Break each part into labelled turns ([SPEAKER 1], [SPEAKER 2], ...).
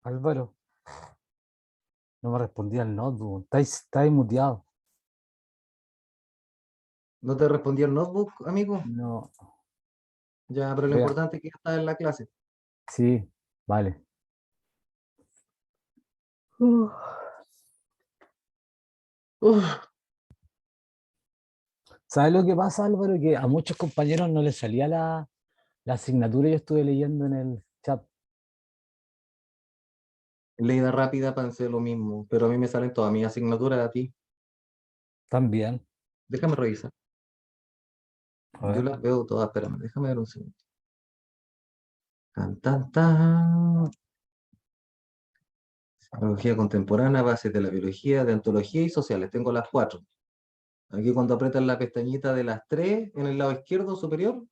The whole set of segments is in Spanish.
[SPEAKER 1] Álvaro, no me respondía el notebook. Estáis muteado.
[SPEAKER 2] ¿No te respondió el notebook, amigo?
[SPEAKER 1] No.
[SPEAKER 2] Ya, pero lo
[SPEAKER 1] Vea.
[SPEAKER 2] importante es que ya está en la clase.
[SPEAKER 1] Sí, vale. Uh.
[SPEAKER 2] Uf,
[SPEAKER 1] ¿Sabes lo que pasa, Álvaro? Que a muchos compañeros no les salía la asignatura. Yo estuve leyendo en el chat
[SPEAKER 2] leída rápida pensé lo mismo, pero a mí me salen todas mis asignaturas a ti.
[SPEAKER 1] también.
[SPEAKER 2] Déjame revisar.
[SPEAKER 1] A
[SPEAKER 2] Yo
[SPEAKER 1] ver.
[SPEAKER 2] las veo todas, espérame, déjame ver un segundo. Tan, tan, tan. Biología contemporánea, bases de la biología, de ontología y sociales. Tengo las cuatro. Aquí cuando aprietas la pestañita de las tres en el lado izquierdo superior,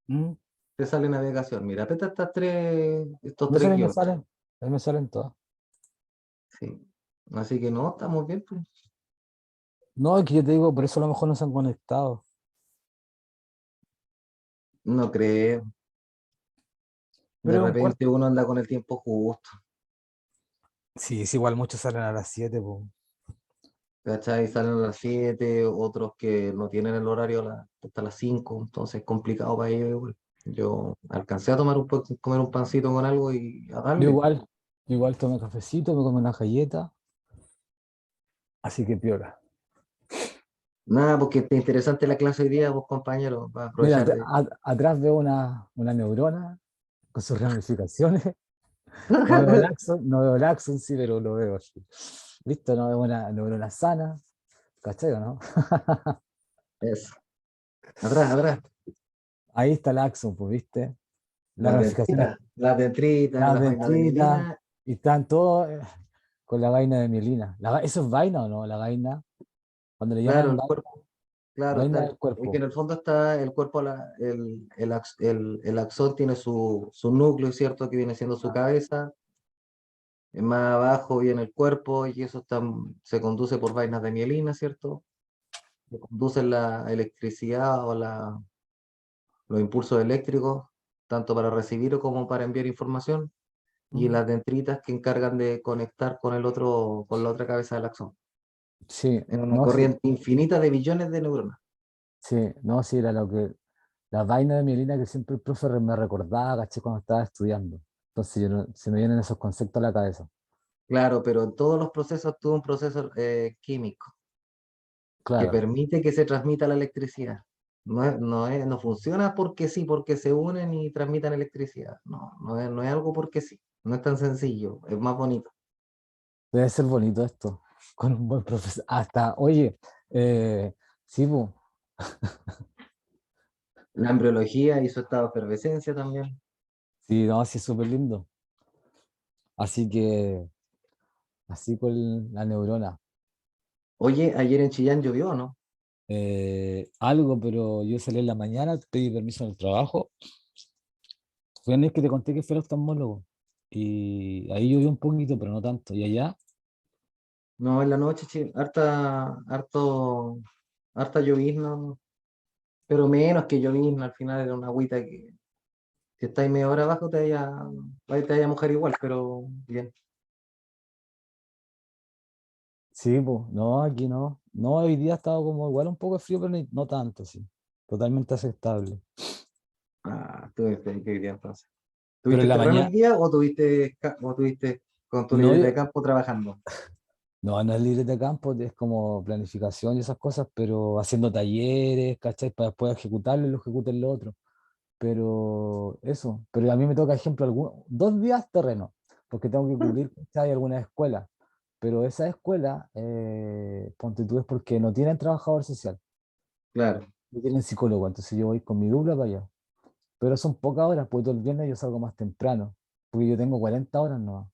[SPEAKER 1] Mm.
[SPEAKER 2] te sale navegación. Mira, aprieta estos
[SPEAKER 1] No sé,
[SPEAKER 2] tres
[SPEAKER 1] a mí me
[SPEAKER 2] guiones.
[SPEAKER 1] salen. A mí me salen todas.
[SPEAKER 2] Sí. Así que no, estamos bien, pues.
[SPEAKER 1] No, es que yo te digo, por eso a lo mejor no se han conectado.
[SPEAKER 2] No creo. De
[SPEAKER 1] Pero un cuarto.
[SPEAKER 2] repente uno anda con el tiempo justo.
[SPEAKER 1] Sí, es igual, muchos salen a las 7, pues.
[SPEAKER 2] ¿Cachai? Salen a las 7, otros que no tienen el horario hasta las 5, entonces es complicado para ellos igual. Yo alcancé a tomar comer un pancito con algo y a
[SPEAKER 1] Yo
[SPEAKER 2] darle.
[SPEAKER 1] igual, yo igual tomé cafecito, me comí una galleta, así que piola.
[SPEAKER 2] Nada, porque está interesante la clase hoy día, vos compañeros, para
[SPEAKER 1] Mira,
[SPEAKER 2] aprovechar de...
[SPEAKER 1] atrás veo una neurona con sus ramificaciones. No veo Laxon, no veo Laxon, sí, pero lo veo así. Listo, no veo una neurona sana. ¿Cachai o no?
[SPEAKER 2] Eso. Atrás, atrás.
[SPEAKER 1] Ahí está Laxon, pues, ¿viste? Las ramificaciones,
[SPEAKER 2] Las dentritas,
[SPEAKER 1] las
[SPEAKER 2] las vainas de
[SPEAKER 1] dentitas,
[SPEAKER 2] mielina.
[SPEAKER 1] y están todos con la vaina de mielina. ¿Eso es vaina o no? La vaina, cuando le
[SPEAKER 2] Claro,
[SPEAKER 1] llaman
[SPEAKER 2] el cuerpo. Claro,
[SPEAKER 1] vaina
[SPEAKER 2] está
[SPEAKER 1] del
[SPEAKER 2] es que
[SPEAKER 1] cuerpo.
[SPEAKER 2] en el fondo está el cuerpo, el axón tiene su núcleo, ¿cierto? Que viene siendo su
[SPEAKER 1] Ah,
[SPEAKER 2] cabeza. Más abajo viene el cuerpo y eso se conduce por vainas de mielina, ¿cierto? Que conducen la electricidad o los impulsos eléctricos, tanto para recibir como para enviar información. Y
[SPEAKER 1] mm.
[SPEAKER 2] las dendritas que encargan de conectar con con la otra cabeza del axón.
[SPEAKER 1] Sí,
[SPEAKER 2] En una
[SPEAKER 1] no, sí,
[SPEAKER 2] corriente infinita de billones de neuronas.
[SPEAKER 1] sí, no, sí, era lo que, la vaina de mielina que siempre el profe me recordaba, caché, cuando estaba estudiando. Entonces se me vienen esos conceptos a la cabeza.
[SPEAKER 2] Claro, pero en todos los procesos tuvo un proceso químico que
[SPEAKER 1] Claro,
[SPEAKER 2] permite que se transmita la electricidad. No funciona porque sí, porque se unen y transmitan electricidad. No es algo porque sí. No es tan sencillo, es más bonito.
[SPEAKER 1] debe ser bonito esto, con un buen profesor. Hasta, oye, sí, po,
[SPEAKER 2] La embriología y su estado de efervescencia también.
[SPEAKER 1] sí, no, sí, es súper lindo. Así que, así con la neurona.
[SPEAKER 2] Oye, ayer en Chillán llovió, ¿no?
[SPEAKER 1] Algo, pero yo salí en la mañana, pedí permiso en el trabajo. Fue en el que te conté que fue el oftalmólogo. Y ahí llovió un poquito, pero no tanto. Y allá,
[SPEAKER 2] No, en la noche, harta llovizna, ¿no? Pero menos que llovizna, al final era una agüita que si estáis media hora abajo te vaya a mojar igual, pero bien.
[SPEAKER 1] sí, pues, no, aquí no. No, hoy día ha estado como igual un poco de frío, pero no tanto, sí. Totalmente aceptable.
[SPEAKER 2] Ah, tuviste que hoy día entonces.
[SPEAKER 1] Pero
[SPEAKER 2] ¿Tuviste
[SPEAKER 1] en la
[SPEAKER 2] terreno hoy
[SPEAKER 1] mañana,
[SPEAKER 2] día o tuviste con tu
[SPEAKER 1] no,
[SPEAKER 2] libreta de campo trabajando?
[SPEAKER 1] no, no es libre de campo, es como planificación y esas cosas, pero haciendo talleres, ¿cachai? Para después ejecutarlo y lo ejecuten lo otro. Pero eso, pero a mí me toca, ejemplo, 2 días terreno, porque tengo que cubrir, ¿cachai? Algunas escuelas. Pero esa escuela, ponte tú, es porque no tienen trabajador social,
[SPEAKER 2] Claro.
[SPEAKER 1] no tienen psicólogo, entonces yo voy con mi dupla para allá. Pero son pocas horas, porque todo el viernes yo salgo más temprano, porque yo tengo 40 horas no.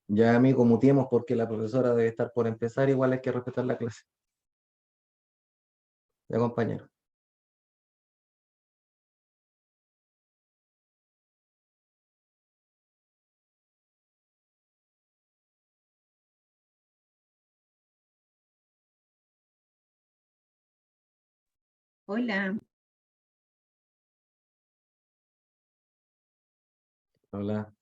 [SPEAKER 2] Ya, amigo, mutiemos porque la profesora debe estar por empezar, igual hay que respetar la clase. Ya, compañero.
[SPEAKER 3] Hola.
[SPEAKER 2] Hola.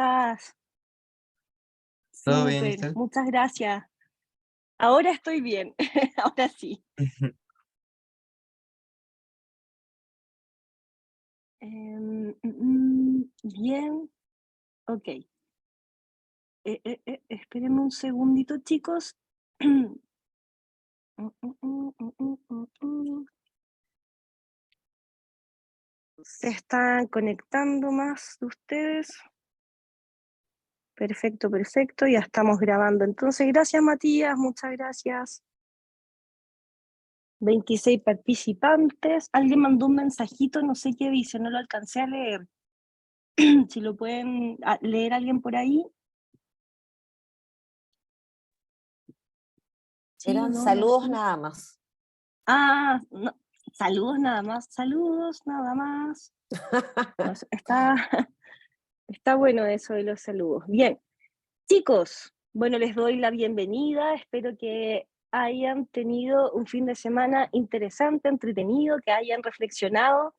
[SPEAKER 3] estás?
[SPEAKER 4] ¿Todo bien,
[SPEAKER 3] Súper,
[SPEAKER 4] Isel?
[SPEAKER 3] muchas gracias. Ahora estoy bien, ahora sí. Bien, ok. Espérenme un segundito, chicos. Se están conectando más de ustedes. Perfecto, perfecto, ya estamos grabando. Entonces, gracias Matías, muchas gracias. 26 participantes. Alguien mandó un mensajito, no sé qué dice, no lo alcancé a leer. Si lo pueden leer alguien por ahí. Sí,
[SPEAKER 5] Eran
[SPEAKER 3] no,
[SPEAKER 5] saludos
[SPEAKER 3] sí.
[SPEAKER 5] nada más.
[SPEAKER 3] No, saludos nada más, saludos nada más. No, está bueno eso de los saludos. Bien, chicos, bueno, les doy la bienvenida, espero que hayan tenido un fin de semana interesante, entretenido, que hayan reflexionado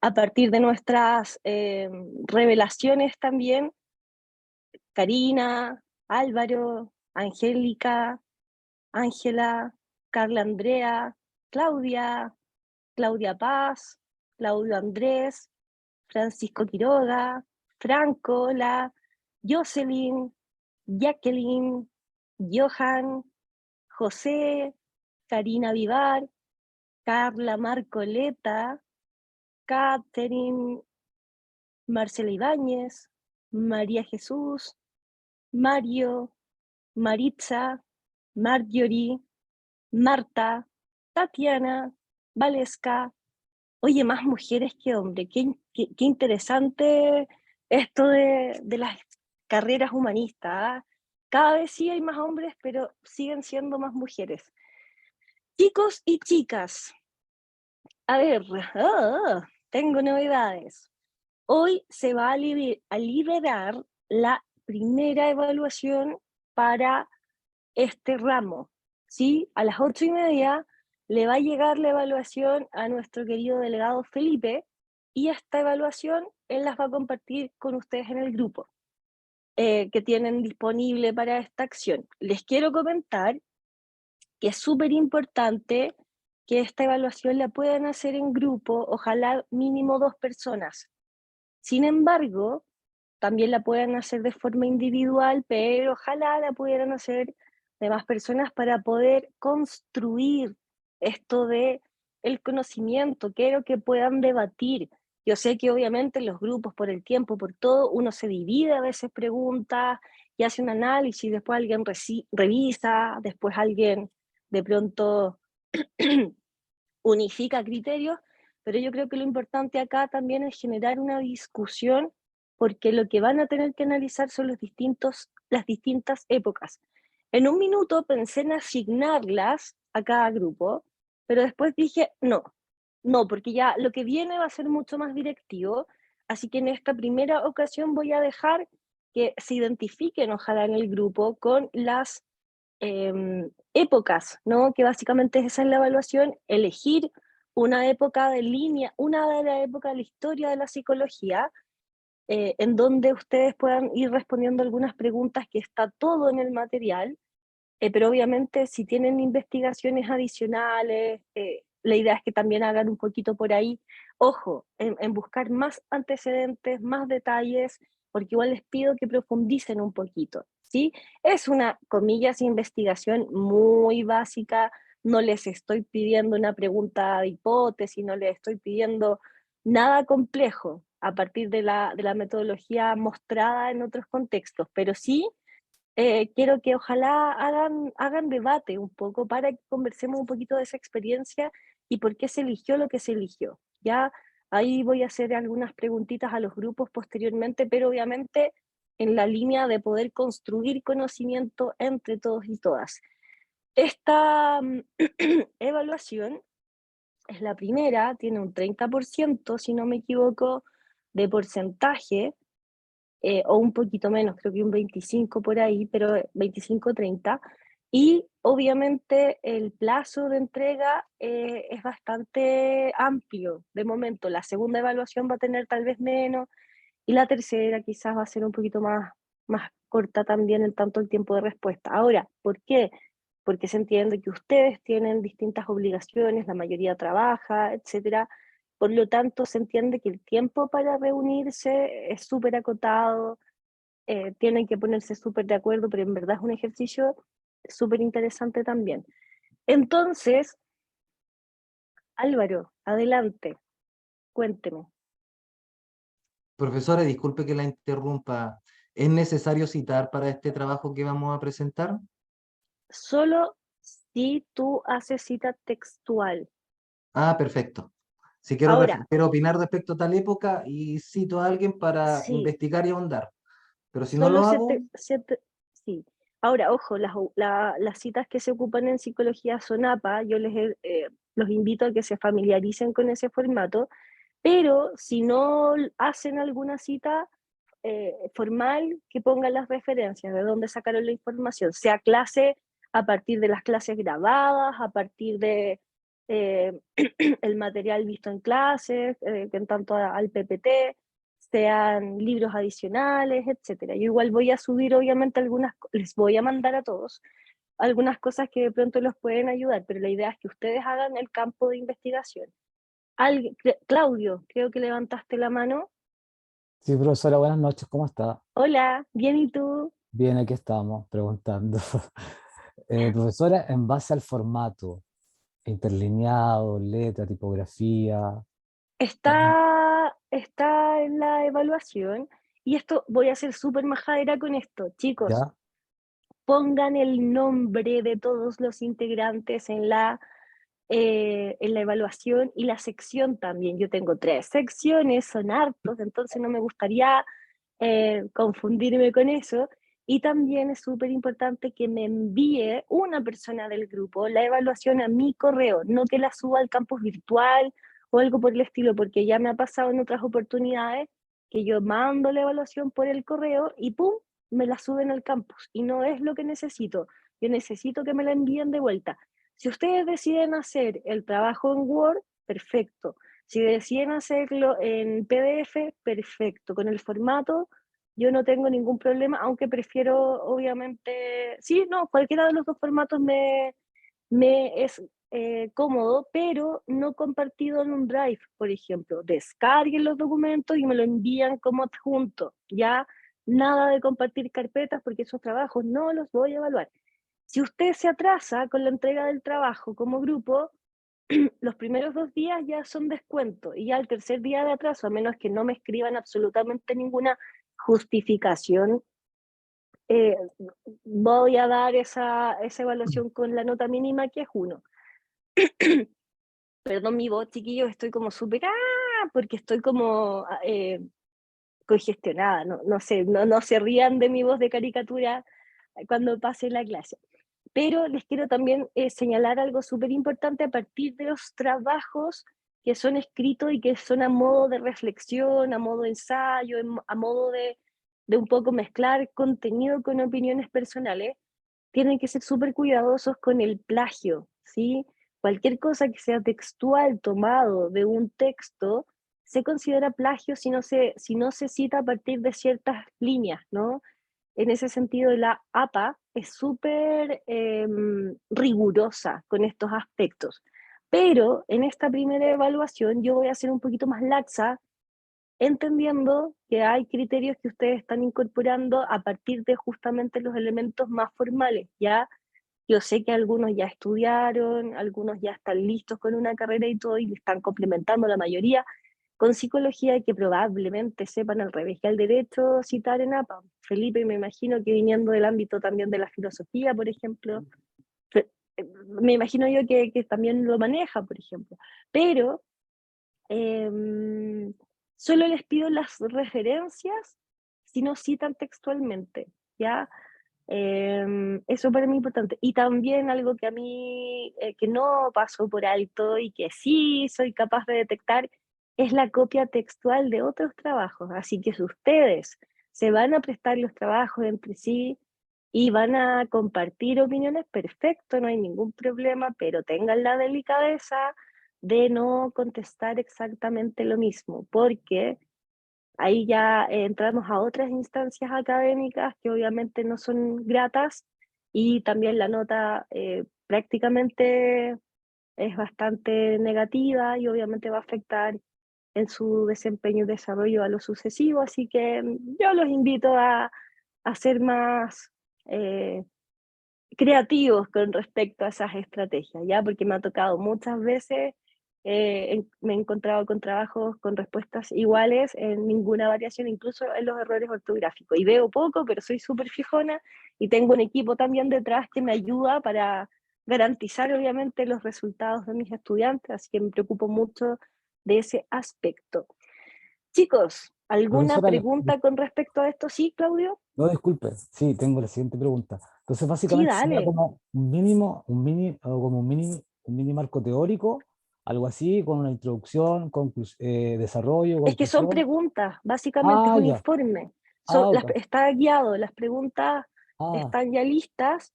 [SPEAKER 3] a partir de nuestras revelaciones también. Karina, Álvaro, Angélica, Ángela, Carla Andrea, Claudia, Claudia Paz, Claudio Andrés, Francisco Quiroga, Franco, la Jocelyn, Jacqueline, Johan, José, Karina Vivar, Carla Marcoleta, Catherine, Marcela Ibáñez, María Jesús, Mario, Maritza, Marjorie, Marta, Tatiana, Valesca. Oye, más mujeres que hombres. Qué interesante esto de las carreras humanistas. ¿Ah? Cada vez sí hay más hombres, pero siguen siendo más mujeres. Chicos y chicas, a ver, tengo novedades. Hoy se va a liberar la primera evaluación para este ramo, ¿sí? A las 8:30 le va a llegar la evaluación a nuestro querido delegado Felipe, y esta evaluación él las va a compartir con ustedes en el grupo que tienen disponible para esta acción. Les quiero comentar que es súper importante que esta evaluación la puedan hacer en grupo, ojalá mínimo 2 personas. Sin embargo, también la pueden hacer de forma individual, pero ojalá la pudieran hacer de más personas para poder construir esto de el conocimiento, quiero que puedan debatir. Yo sé que obviamente los grupos, por el tiempo, por todo, uno se divide, a veces pregunta y hace un análisis, después alguien revisa, después alguien de pronto unifica criterios, pero yo creo que lo importante acá también es generar una discusión, porque lo que van a tener que analizar son las distintas épocas. En un minuto pensé en asignarlas a cada grupo, pero después dije, no, porque ya lo que viene va a ser mucho más directivo, así que en esta primera ocasión voy a dejar que se identifiquen, ojalá en el grupo, con las épocas, ¿no? Que básicamente esa es la evaluación, elegir una época de línea, una de las épocas de la historia de la psicología, en donde ustedes puedan ir respondiendo algunas preguntas, que está todo en el material, pero obviamente si tienen investigaciones adicionales, la idea es que también hagan un poquito por ahí, ojo, en buscar más antecedentes, más detalles, porque igual les pido que profundicen un poquito, ¿sí? Es una, comillas, investigación muy básica, no les estoy pidiendo una pregunta de hipótesis, no les estoy pidiendo nada complejo a partir de la metodología mostrada en otros contextos, pero sí quiero que ojalá hagan debate un poco para que conversemos un poquito de esa experiencia y por qué se eligió lo que se eligió. Ya ahí voy a hacer algunas preguntitas a los grupos posteriormente, pero obviamente en la línea de poder construir conocimiento entre todos y todas. Esta evaluación es la primera, tiene un 30%, si no me equivoco, de porcentaje, o un poquito menos, creo que un 25 por ahí, pero 25-30, y obviamente el plazo de entrega es bastante amplio de momento. La segunda evaluación va a tener tal vez menos, Y la tercera quizás va a ser un poquito más corta también en tanto el tiempo de respuesta. Ahora, ¿por qué? Porque se entiende que ustedes tienen distintas obligaciones, la mayoría trabaja, etcétera. Por lo tanto, se entiende que el tiempo para reunirse es súper acotado, tienen que ponerse súper de acuerdo, pero en verdad es un ejercicio súper interesante también. Entonces, Álvaro, adelante, cuénteme.
[SPEAKER 2] Profesora, disculpe que la interrumpa. ¿Es necesario citar para este trabajo que vamos a presentar?
[SPEAKER 3] Solo si tú haces cita textual.
[SPEAKER 2] Ah, perfecto. Si
[SPEAKER 3] Ahora,
[SPEAKER 2] quiero opinar respecto a tal época y cito a alguien para
[SPEAKER 3] sí,
[SPEAKER 2] investigar y ahondar. Pero si no
[SPEAKER 3] solo
[SPEAKER 2] lo hago,
[SPEAKER 3] sí. Ahora, ojo, las citas que se ocupan en psicología son APA, yo los invito a que se familiaricen con ese formato, pero si no hacen alguna cita formal, que pongan las referencias de dónde sacaron la información, sea clase a partir de las clases grabadas, a partir de el material visto en clases, en tanto al PPT, sean libros adicionales, etcétera. Yo igual voy a subir, obviamente, les voy a mandar a todos algunas cosas que de pronto los pueden ayudar, pero la idea es que ustedes hagan el campo de investigación. Claudio, creo que levantaste la mano.
[SPEAKER 1] Sí, profesora, buenas noches, ¿cómo está?
[SPEAKER 3] Hola, bien, ¿y tú?
[SPEAKER 1] Bien, aquí estamos preguntando. Profesora, en base al formato, interlineado, letra, tipografía, ¿cómo?
[SPEAKER 3] Está en la evaluación y esto voy a ser súper majadera con esto. Chicos,
[SPEAKER 1] ¿Ya?
[SPEAKER 3] pongan el nombre de todos los integrantes en la evaluación y la sección también. Yo tengo 3 secciones, son hartos, entonces no me gustaría confundirme con eso. Y también es súper importante que me envíe una persona del grupo la evaluación a mi correo, no que la suba al campus virtual o algo por el estilo, porque ya me ha pasado en otras oportunidades que yo mando la evaluación por el correo y ¡pum! Me la suben al campus. Y no es lo que necesito. Yo necesito que me la envíen de vuelta. Si ustedes deciden hacer el trabajo en Word, perfecto. Si deciden hacerlo en PDF, perfecto. Con el formato, yo no tengo ningún problema, aunque prefiero, obviamente, sí, no, cualquiera de los dos formatos me es cómodo, pero no compartido en un Drive, por ejemplo. Descarguen los documentos y me lo envían como adjunto. Ya nada de compartir carpetas porque esos trabajos no los voy a evaluar. Si usted se atrasa con la entrega del trabajo como grupo, los primeros 2 días ya son descuento y ya el tercer día de atraso, a menos que no me escriban absolutamente ninguna justificación, eh, voy a dar esa evaluación con la nota mínima que es 1. Perdón mi voz, chiquillos, estoy como súper, porque estoy como congestionada, no sé, no se rían de mi voz de caricatura cuando pase la clase. Pero les quiero también señalar algo súper importante a partir de los trabajos que son escritos y que son a modo de reflexión, a modo de ensayo, a modo de un poco mezclar contenido con opiniones personales. Tienen que ser súper cuidadosos con el plagio, ¿sí? Cualquier cosa que sea textual tomado de un texto se considera plagio si no se cita a partir de ciertas líneas, ¿no? En ese sentido, la APA es súper rigurosa con estos aspectos. Pero en esta primera evaluación yo voy a ser un poquito más laxa, entendiendo que hay criterios que ustedes están incorporando a partir de justamente los elementos más formales. Ya yo sé que algunos ya estudiaron, algunos ya están listos con una carrera y todo, y están complementando la mayoría con psicología y que probablemente sepan al revés que al derecho citar en APA. Felipe, me imagino que viniendo del ámbito también de la filosofía, por ejemplo, me imagino yo que también lo maneja, por ejemplo. Pero solo les pido las referencias si no citan textualmente, ¿ya? Eso para mí es importante. Y también algo que a mí, que no paso por alto y que sí soy capaz de detectar, es la copia textual de otros trabajos. Así que si ustedes se van a prestar los trabajos entre sí y van a compartir opiniones, perfecto, no hay ningún problema, pero tengan la delicadeza de no contestar exactamente lo mismo, porque ahí ya entramos a otras instancias académicas que obviamente no son gratas y también la nota prácticamente es bastante negativa y obviamente va a afectar en su desempeño y desarrollo a lo sucesivo, así que yo los invito a ser más creativos con respecto a esas estrategias, ¿ya? Porque me ha tocado muchas veces, me he encontrado con trabajos con respuestas iguales en ninguna variación, incluso en los errores ortográficos. Y veo poco, pero soy súper fijona y tengo un equipo también detrás que me ayuda para garantizar, obviamente, los resultados de mis estudiantes, así que me preocupo mucho de ese aspecto. Chicos, ¿alguna
[SPEAKER 1] Profesora,
[SPEAKER 3] pregunta con respecto a esto? Sí, Claudio.
[SPEAKER 1] no disculpe, sí, tengo la siguiente pregunta. Entonces,
[SPEAKER 3] Sí,
[SPEAKER 1] básicamente sería
[SPEAKER 3] dale.
[SPEAKER 1] como un mínimo, o como un mini marco teórico, algo así, con una introducción, desarrollo,
[SPEAKER 3] Es que son
[SPEAKER 1] conclusión.
[SPEAKER 3] preguntas, básicamente es
[SPEAKER 1] Ah,
[SPEAKER 3] un
[SPEAKER 1] ya.
[SPEAKER 3] informe.
[SPEAKER 1] Ah, ok.
[SPEAKER 3] Está guiado, las preguntas
[SPEAKER 1] Ah,
[SPEAKER 3] están ya listas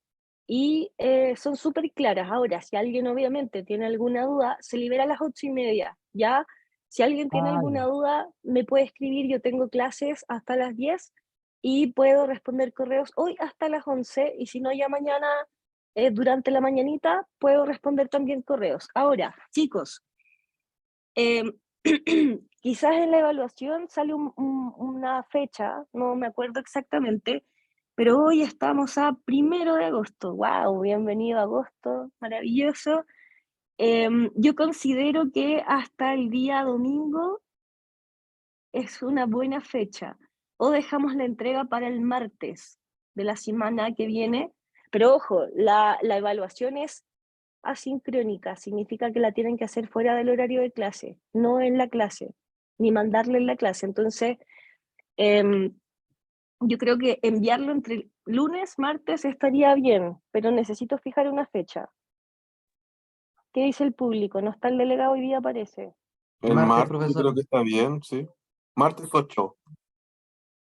[SPEAKER 3] y son súper claras. Ahora, si alguien obviamente tiene alguna duda, se libera a las 8:30, ¿ya? Si alguien tiene
[SPEAKER 1] ah,
[SPEAKER 3] alguna
[SPEAKER 1] ya.
[SPEAKER 3] duda, me puede escribir, yo tengo clases hasta las 10 y puedo responder correos hoy hasta las 11 y si no, ya mañana, durante la mañanita, puedo responder también correos. Ahora, chicos, Em, quizás en la evaluación sale una fecha, no me acuerdo exactamente, pero hoy estamos a 1 de agosto. ¡Wow! Bienvenido a agosto, maravilloso. Yo considero que hasta el día domingo es una buena fecha. O dejamos la entrega para el martes de la semana que viene, pero ojo, la evaluación es asincrónica, significa que la tienen que hacer fuera del horario de clase, no en la clase, ni mandarle en la clase. Entonces, yo creo que enviarlo entre lunes, martes estaría bien, pero necesito fijar una fecha. ¿Qué dice el público? No está el delegado hoy día, parece.
[SPEAKER 5] El
[SPEAKER 2] Martes,
[SPEAKER 5] martes yo
[SPEAKER 2] profesora.
[SPEAKER 5] creo que está bien, sí. Martes 8.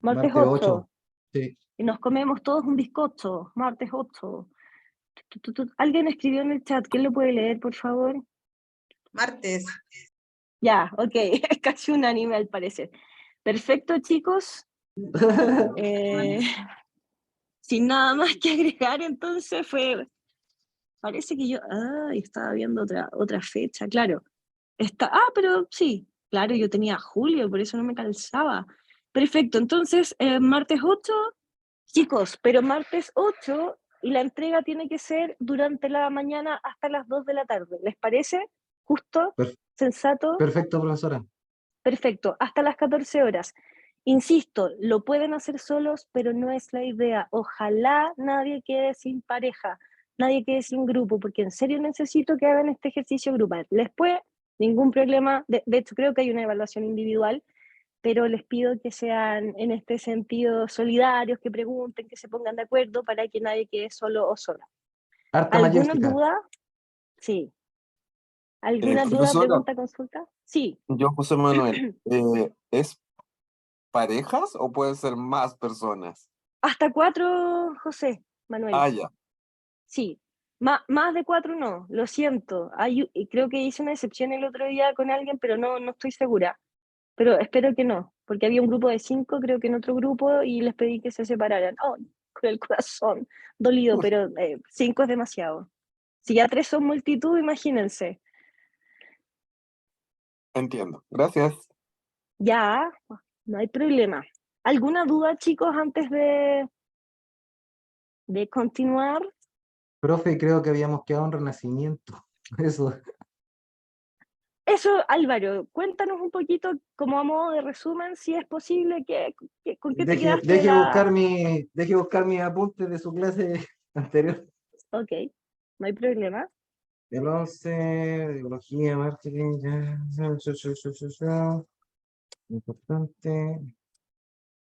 [SPEAKER 3] Martes
[SPEAKER 2] Martes 8.
[SPEAKER 3] 8.
[SPEAKER 2] Sí.
[SPEAKER 3] Y nos comemos todos un bizcocho, martes 8. Alguien escribió en el chat, ¿quién lo puede leer, por favor?
[SPEAKER 6] Martes.
[SPEAKER 3] Ya, ok, es casi unánime al parecer. Perfecto, chicos. Eh, sin nada más que agregar, entonces parece que yo, estaba viendo otra fecha, claro. Pero sí, claro, yo tenía julio, por eso no me calzaba. Perfecto, entonces, martes 8, chicos, pero martes 8 y la entrega tiene que ser durante la mañana hasta las 2 de la tarde. ¿Les parece? ¿Justo?
[SPEAKER 2] Per-
[SPEAKER 3] ¿Sensato?
[SPEAKER 2] Perfecto, profesora.
[SPEAKER 3] Perfecto, hasta las 14 horas. Insisto, lo pueden hacer solos, pero no es la idea. Ojalá nadie quede sin pareja, nadie quede sin grupo, porque en serio necesito que hagan este ejercicio grupal. Después, ningún problema. De hecho, creo que hay una evaluación individual, pero les pido que sean en este sentido solidarios, que pregunten, que se pongan de acuerdo para que nadie quede solo o sola.
[SPEAKER 2] Harta
[SPEAKER 3] ¿Alguna
[SPEAKER 2] mayéutica.
[SPEAKER 3] duda? Sí. ¿Alguna duda,
[SPEAKER 5] Profesora,
[SPEAKER 3] pregunta, consulta? Sí.
[SPEAKER 5] yo José Manuel, ¿es parejas o pueden ser más personas?
[SPEAKER 3] Hasta 4, José Manuel.
[SPEAKER 5] Ah, ya.
[SPEAKER 3] Sí, más de 4 no, lo siento. Creo que hice una excepción el otro día con alguien, pero no estoy segura. Pero espero que no, porque había un grupo de 5, creo que en otro grupo, y les pedí que se separaran. Oh, con el corazón dolido, pero 5 es demasiado. Si ya 3 son multitud, imagínense.
[SPEAKER 5] Entiendo. Gracias.
[SPEAKER 3] Ya, no hay problema. ¿Alguna duda, chicos, antes de continuar?
[SPEAKER 2] Profe, creo que habíamos quedado en Renacimiento. Eso.
[SPEAKER 3] Eso, Álvaro, cuéntanos un poquito, como a modo de resumen, si es posible, ¿con qué te quedaste de la...?
[SPEAKER 2] Deje buscar mis apuntes de su clase anterior.
[SPEAKER 3] Ok, no hay problema.
[SPEAKER 2] El 11, biología, marketing, importante.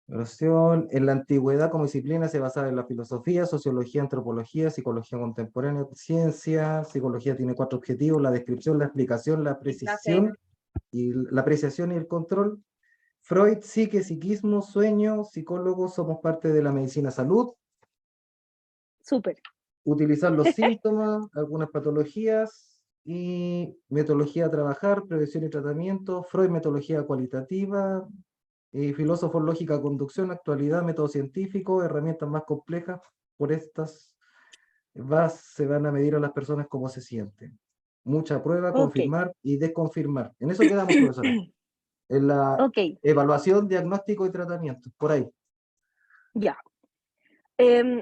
[SPEAKER 2] En la antigüedad como disciplina se basaba en la filosofía, sociología, antropología, psicología contemporánea, ciencia. Psicología tiene 4 objetivos: la descripción, la explicación, la apreciación y el control. Freud, psique, psiquismo, sueño, psicólogos, somos parte de la medicina salud.
[SPEAKER 3] Súper.
[SPEAKER 2] Utilizar los síntomas, algunas patologías y metodología a trabajar, prevención y tratamiento. Freud, metodología cualitativa. y filósofos, lógica, conducción, actualidad, método científico, herramientas más complejas. Por estas se van a medir a las personas cómo se sienten. Mucha prueba,
[SPEAKER 3] Ok,
[SPEAKER 2] confirmar y desconfirmar. En eso quedamos, profesora. En la
[SPEAKER 3] ok,
[SPEAKER 2] evaluación, diagnóstico y tratamiento. Por ahí.
[SPEAKER 3] ya. Em,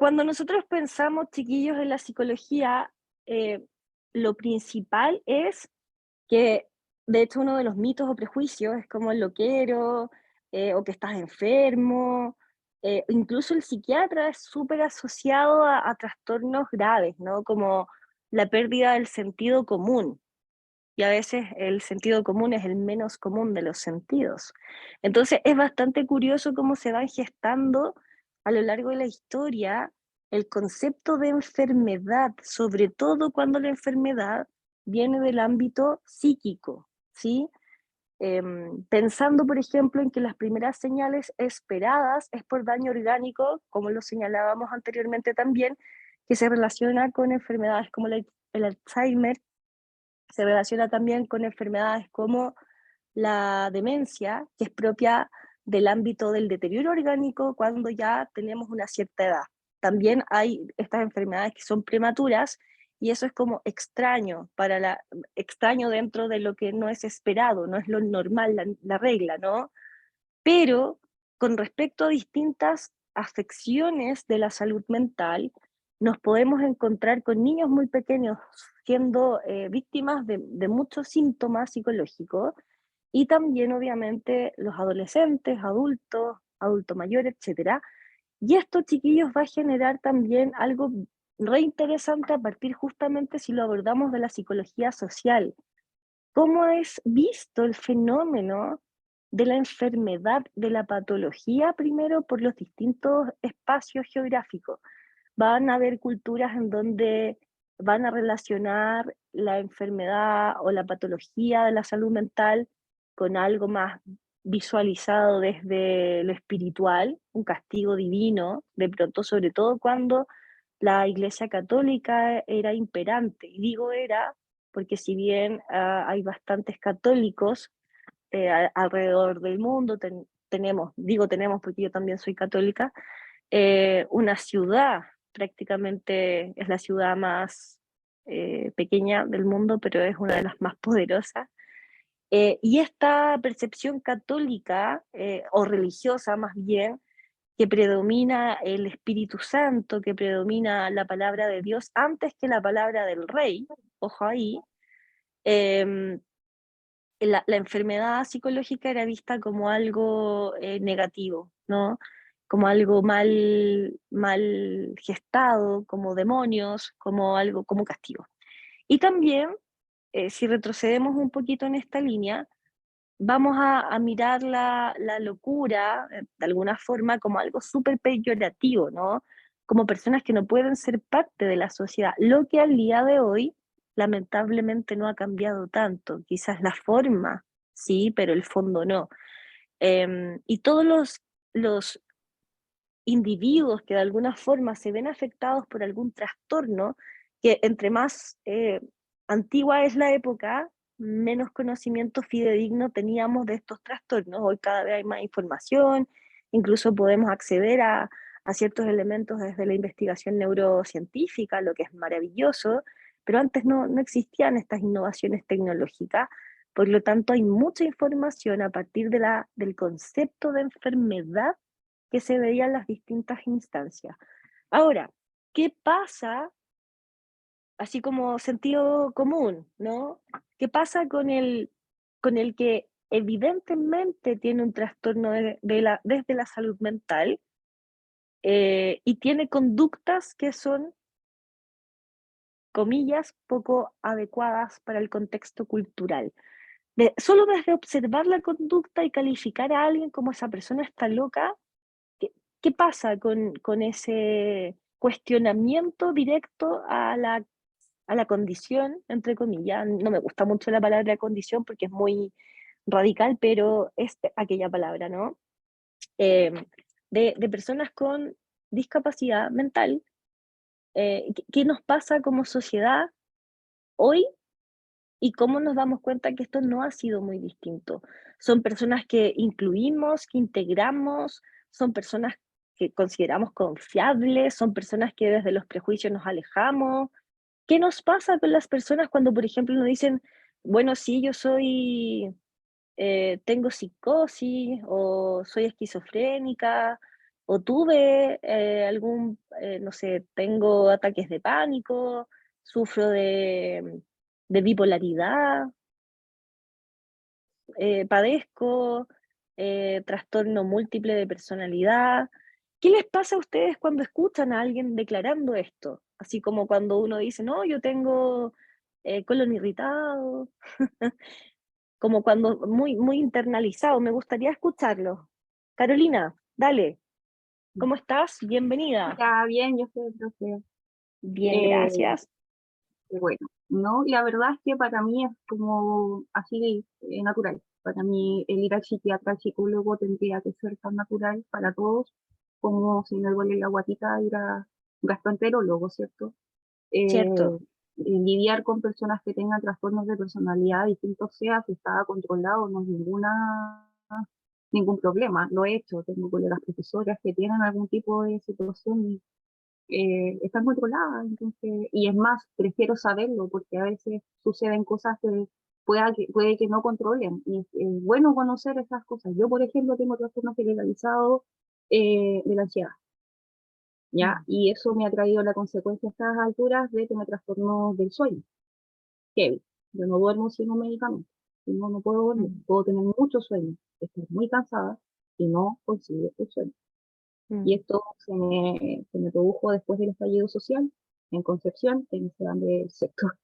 [SPEAKER 3] Cuando nosotros pensamos, chiquillos, en la psicología, lo principal es que, de hecho, uno de los mitos o prejuicios es como el loquero, o que estás enfermo, incluso el psiquiatra es súper asociado a trastornos graves, ¿no? Como la pérdida del sentido común. Y a veces el sentido común es el menos común de los sentidos. Entonces es bastante curioso cómo se van gestando a lo largo de la historia el concepto de enfermedad, sobre todo cuando la enfermedad viene del ámbito psíquico, ¿sí? Pensando, por ejemplo, en que las primeras señales esperadas es por daño orgánico, como lo señalábamos anteriormente también, que se relaciona con enfermedades como el Alzheimer, se relaciona también con enfermedades como la demencia, que es propia del ámbito del deterioro orgánico cuando ya tenemos una cierta edad. También hay estas enfermedades que son prematuras y eso es como extraño, extraño dentro de lo que no es esperado, no es lo normal, la regla, ¿no? Pero con respecto a distintas afecciones de la salud mental, nos podemos encontrar con niños muy pequeños siendo víctimas de muchos síntomas psicológicos y también obviamente los adolescentes, adultos, adulto mayor, etcétera. Y esto, chiquillos, va a generar también algo re interesante a partir justamente si lo abordamos de la psicología social. ¿Cómo es visto el fenómeno de la enfermedad, de la patología, primero por los distintos espacios geográficos? Van a haber culturas en donde van a relacionar la enfermedad o la patología de la salud mental con algo más visualizado desde lo espiritual, un castigo divino, de pronto, sobre todo cuando la Iglesia Católica era imperante. Y digo era porque si bien hay bastantes católicos alrededor del mundo, tenemos porque yo también soy católica, una ciudad, prácticamente es la ciudad más pequeña del mundo, pero es una de las más poderosas. Y esta percepción católica, o religiosa más bien, que predomina el Espíritu Santo, que predomina la palabra de Dios antes que la palabra del rey, ojo ahí, eh, la enfermedad psicológica era vista como algo negativo, ¿no? Como algo mal gestado, como demonios, como algo, como castigo. Y también, si retrocedemos un poquito en esta línea, vamos a mirar la locura, de alguna forma, como algo súper peyorativo, ¿no? Como personas que no pueden ser parte de la sociedad, lo que al día de hoy lamentablemente no ha cambiado tanto, quizás la forma, sí, pero el fondo no. Y todos los individuos que de alguna forma se ven afectados por algún trastorno, que entre más antigua es la época, menos conocimiento fidedigno teníamos de estos trastornos. Hoy cada vez hay más información, incluso podemos acceder a ciertos elementos desde la investigación neurocientífica, lo que es maravilloso, pero antes no existían estas innovaciones tecnológicas. Por lo tanto, hay mucha información a partir del concepto de enfermedad que se veía en las distintas instancias. Ahora, ¿qué pasa, así como sentido común, ¿no? ¿Qué pasa con el que evidentemente tiene un trastorno desde la salud mental y tiene conductas que son, comillas, poco adecuadas para el contexto cultural? Solo desde observar la conducta y calificar a alguien como esa persona está loca, ¿qué pasa con ese cuestionamiento directo a la condición, entre comillas? No me gusta mucho la palabra condición porque es muy radical, pero es aquella palabra, ¿no? Eh, de personas con discapacidad mental, ¿qué nos pasa como sociedad hoy y cómo nos damos cuenta que esto no ha sido muy distinto? son personas que incluimos, que integramos, son personas que consideramos confiables, son personas que desde los prejuicios nos alejamos. ¿Qué nos pasa con las personas cuando, por ejemplo, nos dicen, bueno, sí, yo soy, tengo psicosis, o soy esquizofrénica, o tuve no sé, tengo ataques de pánico, sufro de bipolaridad, padezco trastorno múltiple de personalidad? ¿Qué les pasa a ustedes cuando escuchan a alguien declarando esto? Así como cuando uno dice, no, yo tengo colon irritado, como cuando muy internalizado. Me gustaría escucharlo. Carolina, dale, ¿cómo estás? Bienvenida.
[SPEAKER 7] Ya, bien, yo soy profe.
[SPEAKER 3] Bien, gracias.
[SPEAKER 7] Bueno, no, la verdad es que para mí es como así natural. Para mí el ir al psiquiatra, al psicólogo tendría que ser tan natural para todos como si me duele la guatita ir a un gastroenterólogo, ¿cierto?
[SPEAKER 3] Cierto.
[SPEAKER 7] Lidiar con personas que tengan trastornos de personalidad distintos, sea si está controlado, no es ningún problema. Lo he hecho, tengo colegas profesoras que tienen algún tipo de situación están controladas, entonces, y es más, prefiero saberlo porque a veces suceden cosas que puede que no controlen, y es bueno conocer esas cosas. Yo, por ejemplo, tengo trastornos generalizados de la ansiedad, ¿ya? Y eso me ha traído la consecuencia a estas alturas de tener trastornos del sueño, heavy. Yo no duermo sin un medicamento, si no, no puedo dormir, puedo tener mucho sueño, estoy muy cansada y no consigo el sueño. Y esto se me produjo después del estallido social en Concepción, que sean del sector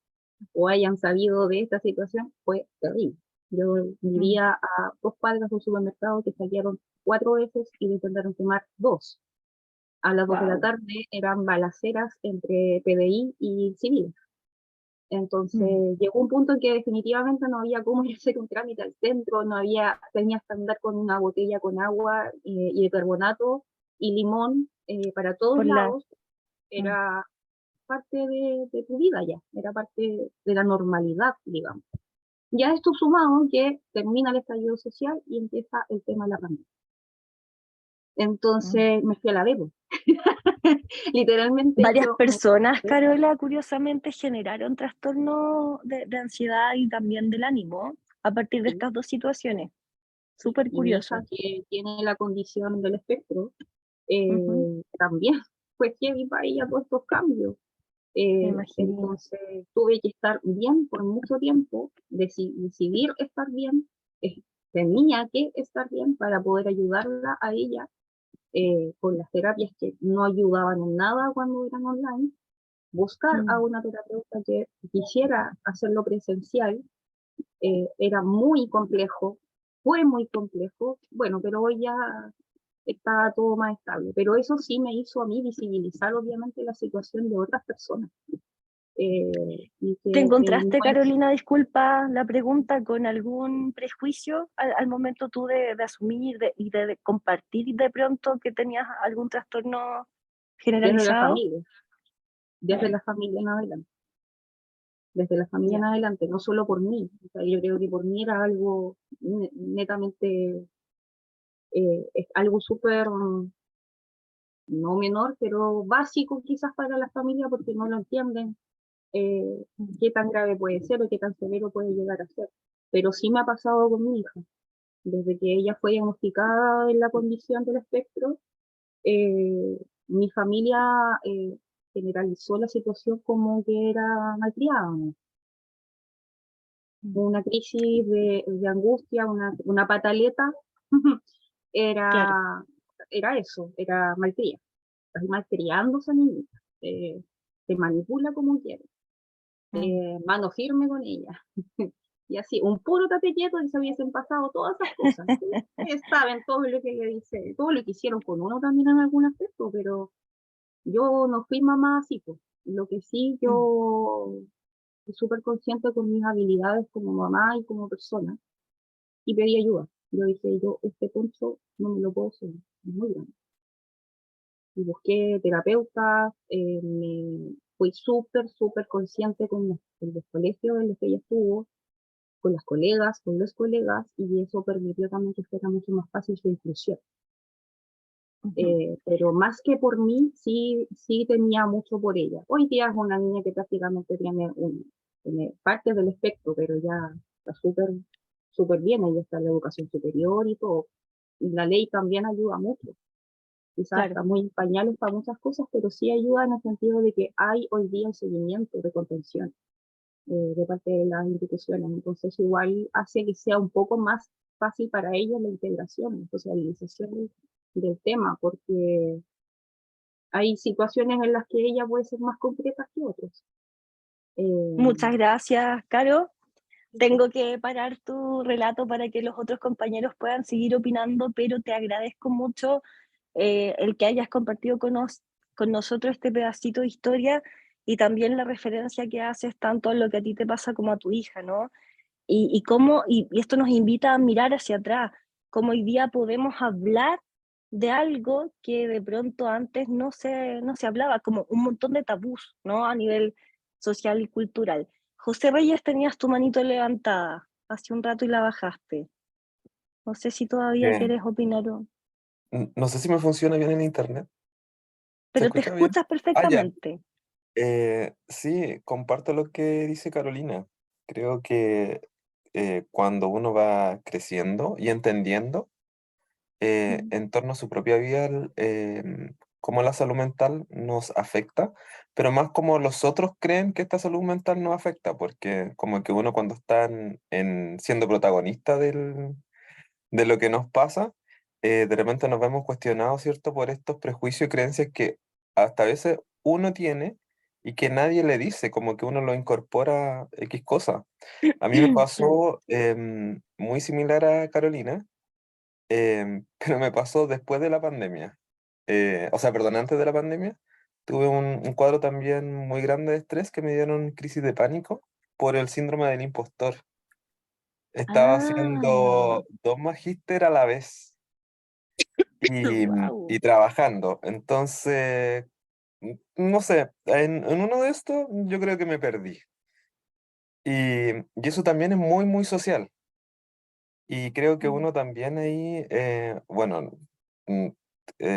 [SPEAKER 7] o hayan sabido de esta situación, fue terrible. Yo vivía a 2 cuadras de un supermercado que salieron 4 veces y intentaron quemar 2. A las 2 de la
[SPEAKER 3] Wow.
[SPEAKER 7] tarde eran balaceras entre PDI y civiles. Entonces llegó un punto en que definitivamente no había cómo ir a hacer un trámite al centro, no había, tenías que andar con una botella con agua y de carbonato y limón para todos
[SPEAKER 3] Por la...
[SPEAKER 7] lados. Era parte de tu vida ya, era parte de la normalidad, digamos. Ya esto sumado que termina el estallido social y empieza el tema de la pandemia. Entonces me fui a la Bebo. Literalmente
[SPEAKER 3] Varias
[SPEAKER 7] yo
[SPEAKER 3] personas, Carola, curiosamente generaron trastorno de ansiedad y también del ánimo a partir de estas dos situaciones. Súper
[SPEAKER 7] y mi hija
[SPEAKER 3] curioso.
[SPEAKER 7] que tiene la condición del espectro,
[SPEAKER 3] Ujú,
[SPEAKER 7] también fue heavy para ella todos estos cambios.
[SPEAKER 3] me imagino.
[SPEAKER 7] Entonces tuve que estar bien por mucho tiempo, decidir estar bien, tenía que estar bien para poder ayudarla a ella con las terapias que no ayudaban en nada cuando eran online, buscar a una terapeuta que quisiera hacerlo presencial, era muy complejo, fue muy complejo, bueno, pero hoy ya está todo más estable, pero eso sí me hizo a mí visibilizar obviamente la situación de otras personas. Y
[SPEAKER 3] ¿Te
[SPEAKER 7] que no
[SPEAKER 3] encontraste,
[SPEAKER 7] es,
[SPEAKER 3] Carolina, disculpa la pregunta, con algún prejuicio al momento tú de asumir y de compartir de pronto que tenías algún trastorno
[SPEAKER 7] desde la
[SPEAKER 3] generalizado?
[SPEAKER 7] familia, desde
[SPEAKER 3] Mm,
[SPEAKER 7] la familia en adelante, desde la familia en
[SPEAKER 3] ya.
[SPEAKER 7] adelante, no solo por mí, o sea, yo creo que por mí era algo netamente, es algo súper, no menor, pero básico quizás para la familia porque no lo entienden, qué tan grave puede ser o qué tan severo puede llegar a ser. Pero sí me ha pasado con mi hija. Desde que ella fue diagnosticada en la condición del espectro, mi familia generalizó la situación como que era malcriada, ¿no? Una crisis de angustia, una pataleta,
[SPEAKER 3] Claro.
[SPEAKER 7] era, era eso, era malcría. Estás malcriando a esa niñita, te manipula como quiere, mano firme con ella. Y así, un puro tate quieto y se hubiesen pasado todas esas cosas. Ustedes saben todo lo que le dice, todo lo que hicieron con uno también en algún aspecto, pero yo no fui mamá así, pues. Lo que sí, yo soy súper consciente con mis habilidades como mamá y como persona, y pedí ayuda. Yo dije, yo este punto no me lo puedo subir, es muy grande. Y busqué terapeutas, fui súper consciente con los colegios en los que ella estuvo, con las colegas, con los colegas, y eso permitió también que fuera mucho más fácil su inclusión. Pero más que por mí, sí tenía mucho por ella. Hoy día es una niña que prácticamente tiene parte del espectro, pero ya está súper bien, ella está en la educación superior y todo. Y la ley también ayuda mucho. Quizás
[SPEAKER 3] Claro.
[SPEAKER 7] está muy en pañales para muchas cosas, pero sí ayuda en el sentido de que hay hoy día un seguimiento de contención de parte de las instituciones. Entonces igual hace que sea un poco más fácil para ellos la integración, la socialización del tema, porque hay situaciones en las que ella puede ser más concreta que otras.
[SPEAKER 3] Muchas gracias, Caro. Tengo que parar tu relato para que los otros compañeros puedan seguir opinando, pero te agradezco mucho el que hayas compartido con nosotros este pedacito de historia y también la referencia que haces tanto a lo que a ti te pasa como a tu hija, ¿no? Y esto nos invita a mirar hacia atrás, cómo hoy día podemos hablar de algo que de pronto antes no se hablaba, como un montón de tabús, ¿no? A nivel social y cultural. José Reyes, tenías tu manito levantada hace un rato y la bajaste. No sé si todavía
[SPEAKER 5] Eh,
[SPEAKER 3] quieres opinar,
[SPEAKER 5] no sé si me funciona bien en internet. ¿Se
[SPEAKER 3] pero te
[SPEAKER 5] escucha bien?
[SPEAKER 3] escuchas
[SPEAKER 5] Ah, ya.
[SPEAKER 3] perfectamente.
[SPEAKER 5] Sí, comparto lo que dice Carolina. Creo que cuando uno va creciendo y entendiendo en torno a su propia vida, cómo la salud mental nos afecta, pero más como los otros creen que esta salud mental nos afecta, porque como que uno cuando está siendo protagonista de lo que nos pasa, de repente nos vemos cuestionados, ¿cierto?, por estos prejuicios y creencias que hasta a veces uno tiene y que nadie le dice, como que uno lo incorpora a X cosa. A mí me
[SPEAKER 3] Claro.
[SPEAKER 5] pasó muy similar a Carolina, pero me pasó después de la pandemia. O sea, perdón, antes de la pandemia, tuve un cuadro también muy grande de estrés que me dieron crisis de pánico por el síndrome del impostor. Estaba
[SPEAKER 3] Ah,
[SPEAKER 5] haciendo dos magíster a la vez
[SPEAKER 3] wow.
[SPEAKER 5] y trabajando. Entonces, no sé, en uno de estos yo creo que me perdí. Y eso también es muy, muy social. Y creo que uno también ahí, bueno, mm,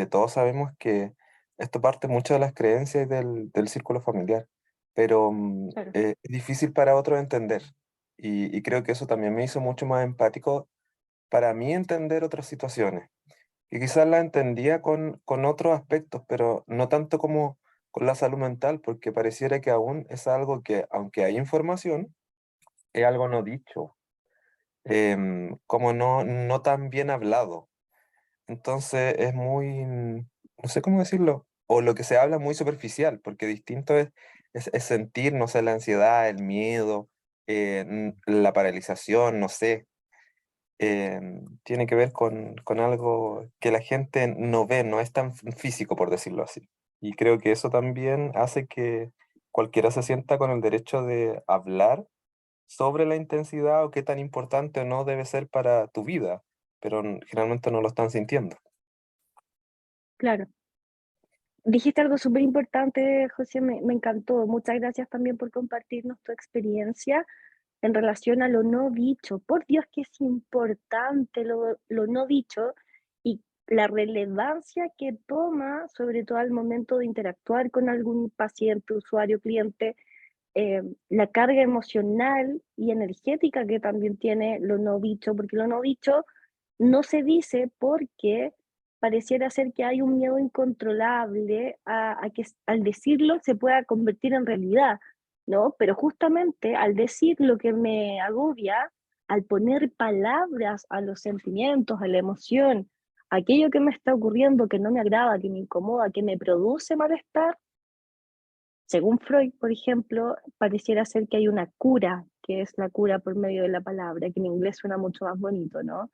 [SPEAKER 5] todos sabemos que esto parte mucho de las creencias y del círculo familiar, pero
[SPEAKER 3] Claro.
[SPEAKER 5] es difícil para otros entender. Y creo que eso también me hizo mucho más empático para mí entender otras situaciones. Y quizás la entendía con otros aspectos, pero no tanto como con la salud mental, porque pareciera que aún es algo que, aunque hay información, es algo no dicho, como no tan bien hablado. Entonces es muy, no sé cómo decirlo, o lo que se habla es muy superficial, porque distinto es sentir, no sé, la ansiedad, el miedo, la paralización, no sé. Tiene que ver con algo que la gente no ve, no es tan físico, por decirlo así. Y creo que eso también hace que cualquiera se sienta con el derecho de hablar sobre la intensidad o qué tan importante o no debe ser para tu vida, pero generalmente no lo están sintiendo.
[SPEAKER 3] Claro. Dijiste algo súper importante, José, me encantó. Muchas gracias también por compartirnos tu experiencia en relación a lo no dicho. Por Dios que es importante lo no dicho y la relevancia que toma, sobre todo al momento de interactuar con algún paciente, usuario, cliente, la carga emocional y energética que también tiene lo no dicho, porque lo no dicho no se dice porque pareciera ser que hay un miedo incontrolable a que al decirlo se pueda convertir en realidad, ¿no? Pero justamente al decir lo que me agobia, al poner palabras a los sentimientos, a la emoción, aquello que me está ocurriendo, que no me agrada, que me incomoda, que me produce malestar, según Freud, por ejemplo, pareciera ser que hay una cura, que es la cura por medio de la palabra, que en inglés suena mucho más bonito, ¿no?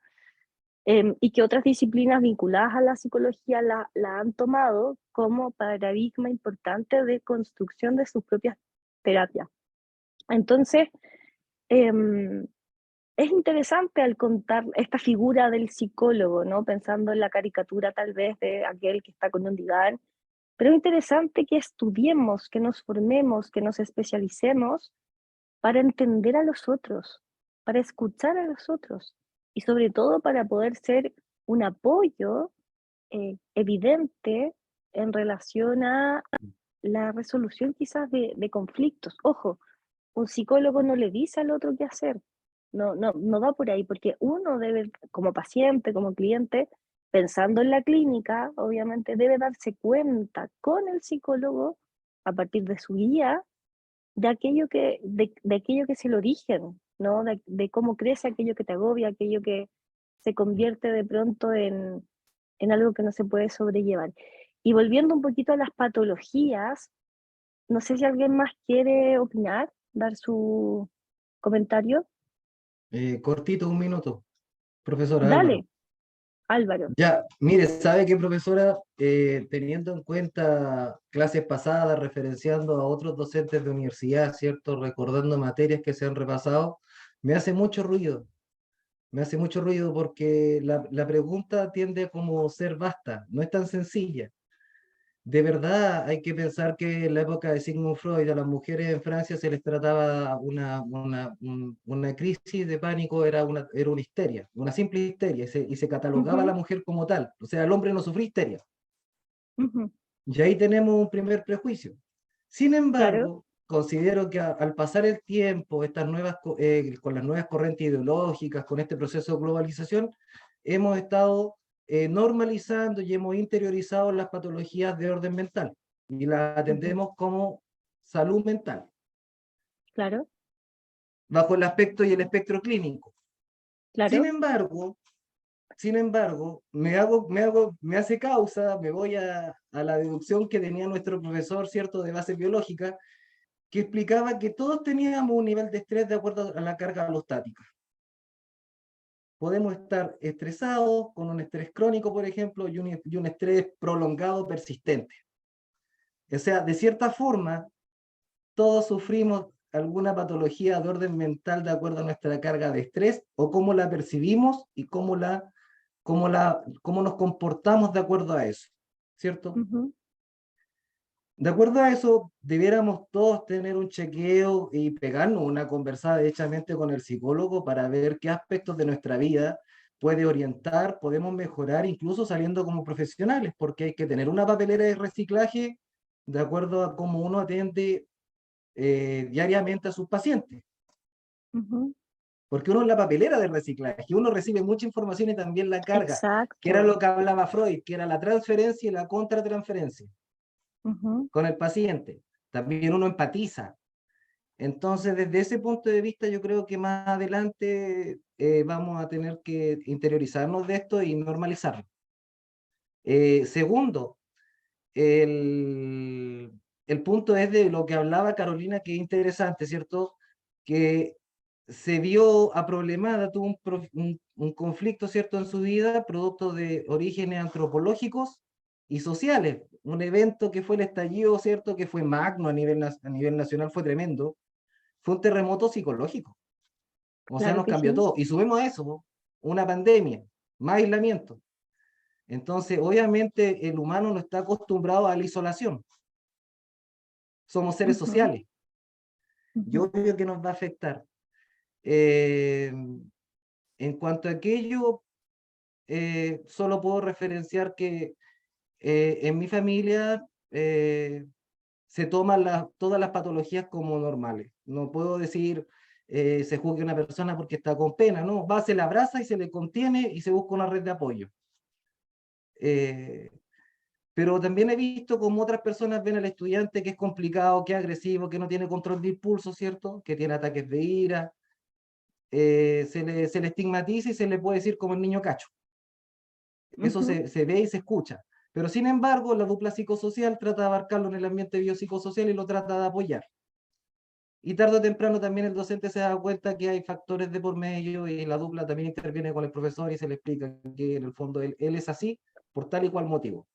[SPEAKER 3] Y que otras disciplinas vinculadas a la psicología la han tomado como paradigma importante de construcción de sus propias terapias. Entonces, eh, es interesante al contar esta figura del psicólogo, ¿no? Pensando en la caricatura tal vez de aquel que está con un diván, pero es interesante que estudiemos, que nos formemos, que nos especialicemos para entender a los otros, para escuchar a los otros y sobre todo para poder ser un apoyo evidente en relación a la resolución quizás de conflictos. Ojo, un psicólogo no le dice al otro qué hacer, no va por ahí, porque uno debe, como paciente, como cliente, pensando en la clínica, obviamente debe darse cuenta con el psicólogo, a partir de su guía, de aquello de aquello que es el origen, ¿no? De cómo crece aquello que te agobia, aquello que se convierte de pronto en algo que no se puede sobrellevar. Y volviendo un poquito a las patologías, no sé si alguien más quiere opinar, dar su comentario.
[SPEAKER 2] Cortito, 1 minuto, profesora Álvaro.
[SPEAKER 3] Dale, Álvaro.
[SPEAKER 2] Ya, mire, ¿sabe qué, profesora? Teniendo en cuenta clases pasadas, referenciando a otros docentes de universidad, ¿cierto? Recordando materias que se han repasado, me hace mucho ruido. Me hace mucho ruido porque la pregunta tiende a como ser vasta, no es tan sencilla. De verdad hay que pensar que en la época de Sigmund Freud a las mujeres en Francia se les trataba una crisis de pánico, era una histeria, una simple histeria, y se catalogaba a la mujer como tal. O sea, el hombre no sufría histeria. Y ahí tenemos un primer prejuicio. Sin
[SPEAKER 3] Claro.
[SPEAKER 2] embargo, considero que al pasar el tiempo, con las nuevas corrientes ideológicas, con este proceso de globalización, hemos estado normalizando y hemos interiorizado las patologías de orden mental y las atendemos como salud mental,
[SPEAKER 3] Claro,
[SPEAKER 2] bajo el aspecto y el espectro clínico. Sin
[SPEAKER 3] claro.
[SPEAKER 2] embargo, me hace causa, me voy a la deducción que tenía nuestro profesor, ¿cierto?, de base biológica, que explicaba que todos teníamos un nivel de estrés de acuerdo a la carga alostática. Podemos estar estresados, con un estrés crónico, por ejemplo, y un estrés prolongado persistente. O sea, de cierta forma, todos sufrimos alguna patología de orden mental de acuerdo a nuestra carga de estrés o cómo la percibimos y cómo nos comportamos de acuerdo a eso, ¿cierto? De acuerdo a eso, debiéramos todos tener un chequeo y pegarnos una conversada derechamente con el psicólogo para ver qué aspectos de nuestra vida puede orientar, podemos mejorar, incluso saliendo como profesionales, porque hay que tener una papelera de reciclaje de acuerdo a cómo uno atiende diariamente a sus pacientes. Porque uno es la papelera del reciclaje, uno recibe mucha información y también la carga,
[SPEAKER 3] Exacto.
[SPEAKER 2] que era lo que hablaba Freud, que era la transferencia y la contratransferencia con el paciente. También uno empatiza. Entonces, desde ese punto de vista, yo creo que más adelante vamos a tener que interiorizarnos de esto y normalizarlo. Segundo, el punto es de lo que hablaba Carolina, que es interesante, ¿cierto? Que se vio aproblemada, tuvo un conflicto, ¿cierto?, en su vida, producto de orígenes antropológicos y sociales. Un evento que fue el estallido, ¿cierto?, que fue magno a nivel nacional, fue tremendo. Fue un terremoto psicológico. O sea,
[SPEAKER 3] Claro
[SPEAKER 2] nos
[SPEAKER 3] que
[SPEAKER 2] cambió
[SPEAKER 3] sí.
[SPEAKER 2] todo. Y subimos a eso, una pandemia, más aislamiento. Entonces, obviamente, el humano no está acostumbrado a la isolación. Somos seres sociales. Y obvio que nos va a afectar. En cuanto a aquello, solo puedo referenciar que en mi familia se toman todas las patologías como normales. No puedo decir se juzgue a una persona porque está con pena, no, va, se le abraza y se le contiene y se busca una red de apoyo. Pero también he visto como otras personas ven al estudiante que es complicado, que es agresivo, que no tiene control de impulso, ¿cierto? Que tiene ataques de ira. Se le estigmatiza y se le puede decir como el niño cacho. Eso se ve y se escucha. Pero sin embargo, la dupla psicosocial trata de abarcarlo en el ambiente biopsicosocial y lo trata de apoyar. Y tarde o temprano también el docente se da cuenta que hay factores de por medio y la dupla también interviene con el profesor y se le explica que en el fondo él es así por tal y cual motivo.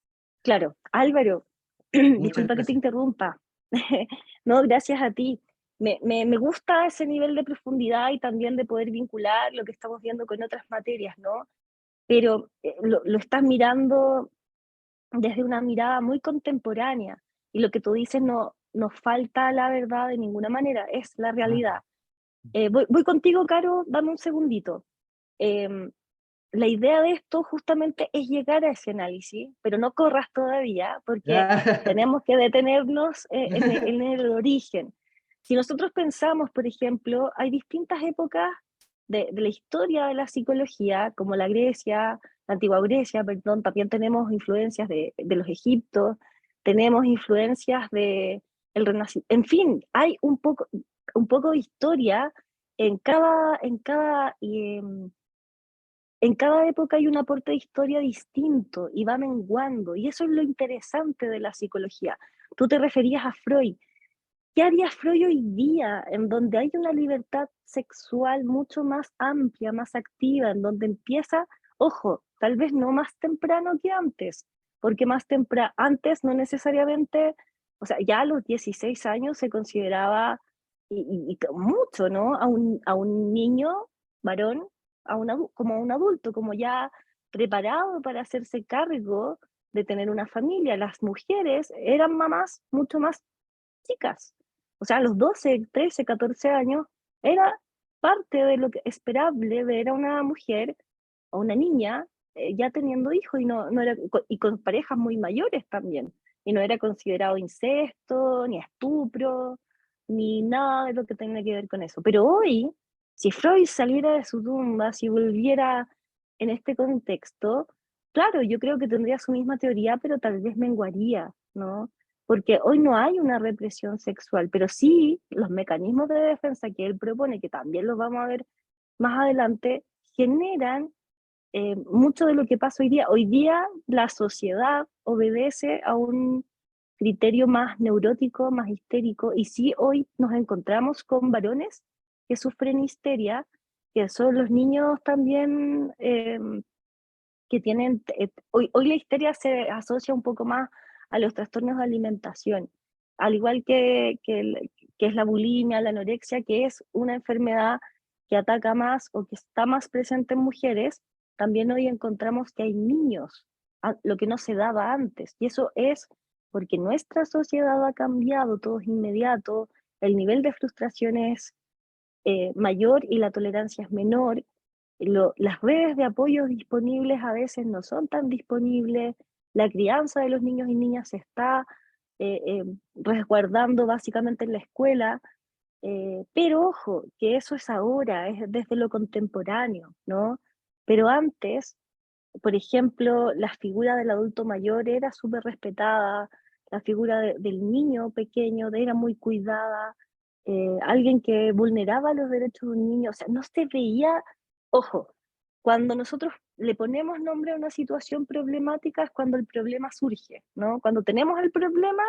[SPEAKER 3] Claro, Álvaro,
[SPEAKER 2] Muchas
[SPEAKER 3] disculpa que te
[SPEAKER 2] gracias.
[SPEAKER 3] interrumpa. No, gracias a ti. Me gusta ese nivel de profundidad y también de poder vincular lo que estamos viendo con otras materias, ¿no? Pero lo estás mirando desde una mirada muy contemporánea y lo que tú dices no nos falta la verdad de ninguna manera, es la realidad. Voy contigo, Caro, dame un segundito. La idea de esto justamente es llegar a ese análisis, pero no corras todavía, porque tenemos que detenernos en el origen. Si nosotros pensamos, por ejemplo, hay distintas épocas de la historia de la psicología, como la Grecia, la antigua Grecia, perdón, también tenemos influencias de los egiptos, tenemos influencias de el Renacimiento, en fin, hay un poco de historia en cada época hay un aporte de historia distinto y va menguando, y eso es lo interesante de la psicología. Tú te referías a Freud. ¿Qué haría Freud hoy día, en donde hay una libertad sexual mucho más amplia, más activa, en donde empieza, ojo, tal vez no más temprano que antes, porque más temprano, antes no necesariamente, o sea, ya a los 16 años se consideraba, y mucho, ¿no? A un niño varón, como un adulto, como ya preparado para hacerse cargo de tener una familia. Las mujeres eran mamás mucho más chicas. O sea, a los 12, 13, 14 años era parte de lo que esperable ver a una mujer o una niña ya teniendo hijos y, no era, y con parejas muy mayores también. Y no era considerado incesto, ni estupro, ni nada de lo que tenga que ver con eso. Pero hoy, si Freud saliera de su tumba, si volviera en este contexto, claro, yo creo que tendría su misma teoría, pero tal vez menguaría, ¿no? Porque hoy no hay una represión sexual, pero sí los mecanismos de defensa que él propone, que también los vamos a ver más adelante, generan mucho de lo que pasa hoy día. Hoy día la sociedad obedece a un criterio más neurótico, más histérico, y sí hoy nos encontramos con varones que sufren histeria, que son los niños también que tienen, hoy la histeria se asocia un poco más a los trastornos de alimentación, al igual que es la bulimia, la anorexia, que es una enfermedad que ataca más o que está más presente en mujeres, también hoy encontramos que hay niños, lo que no se daba antes, y eso es porque nuestra sociedad ha cambiado, todo es inmediato, el nivel de frustración es mayor y la tolerancia es menor. Las redes de apoyo disponibles a veces no son tan disponibles, la crianza de los niños y niñas se está resguardando básicamente en la escuela, pero ojo, que eso es ahora, es desde lo contemporáneo, ¿no? Pero antes, por ejemplo, la figura del adulto mayor era súper respetada, la figura del niño pequeño era muy cuidada, alguien que vulneraba los derechos de un niño, o sea, no se veía, ojo, cuando nosotros le ponemos nombre a una situación problemática es cuando el problema surge, ¿no? Cuando tenemos el problema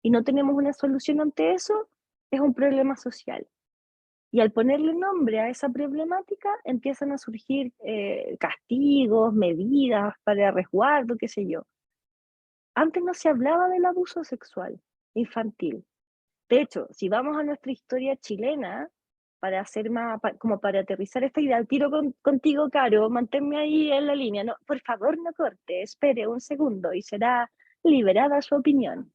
[SPEAKER 3] y no tenemos una solución ante eso, es un problema social. Y al ponerle nombre a esa problemática, empiezan a surgir castigos, medidas para resguardo, qué sé yo. Antes no se hablaba del abuso sexual infantil. De hecho, si vamos a nuestra historia chilena, para hacer más, como para aterrizar esta idea, tiro contigo, Caro, manténme ahí en la línea. No, por favor, no corte, espere un segundo y será liberada su opinión.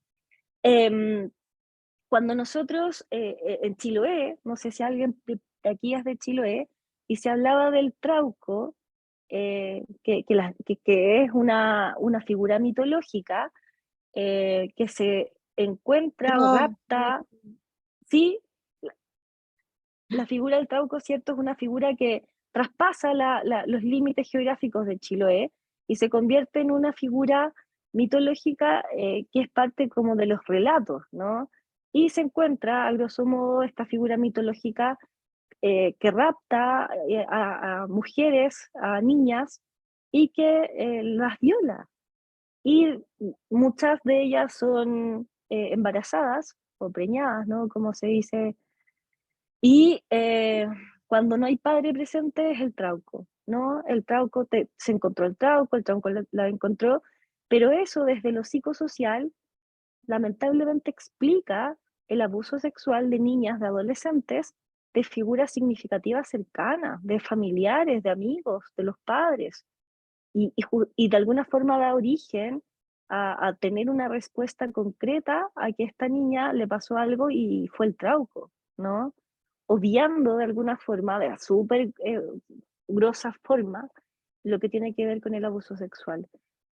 [SPEAKER 3] Cuando nosotros en Chiloé, no sé si alguien de aquí es de Chiloé, y se hablaba del trauco, que es una figura mitológica que se encuentra o
[SPEAKER 6] No,
[SPEAKER 3] rapta, sí, la figura del trauco, ¿cierto? Es una figura que traspasa los límites geográficos de Chiloé y se convierte en una figura mitológica que es parte como de los relatos, ¿no? Y se encuentra, a grosso modo, esta figura mitológica que rapta a mujeres, a niñas, y que las viola. Y muchas de ellas son embarazadas o preñadas, ¿no? Como se dice, y cuando no hay padre presente es el trauco, ¿no? El trauco, se encontró el trauco la encontró, pero eso desde lo psicosocial lamentablemente explica el abuso sexual de niñas, de adolescentes, de figuras significativas cercanas, de familiares, de amigos, de los padres, y de alguna forma da origen a tener una respuesta concreta a que a esta niña le pasó algo y fue el trauco, ¿no? obviando de alguna forma, de súper grosa forma, lo que tiene que ver con el abuso sexual.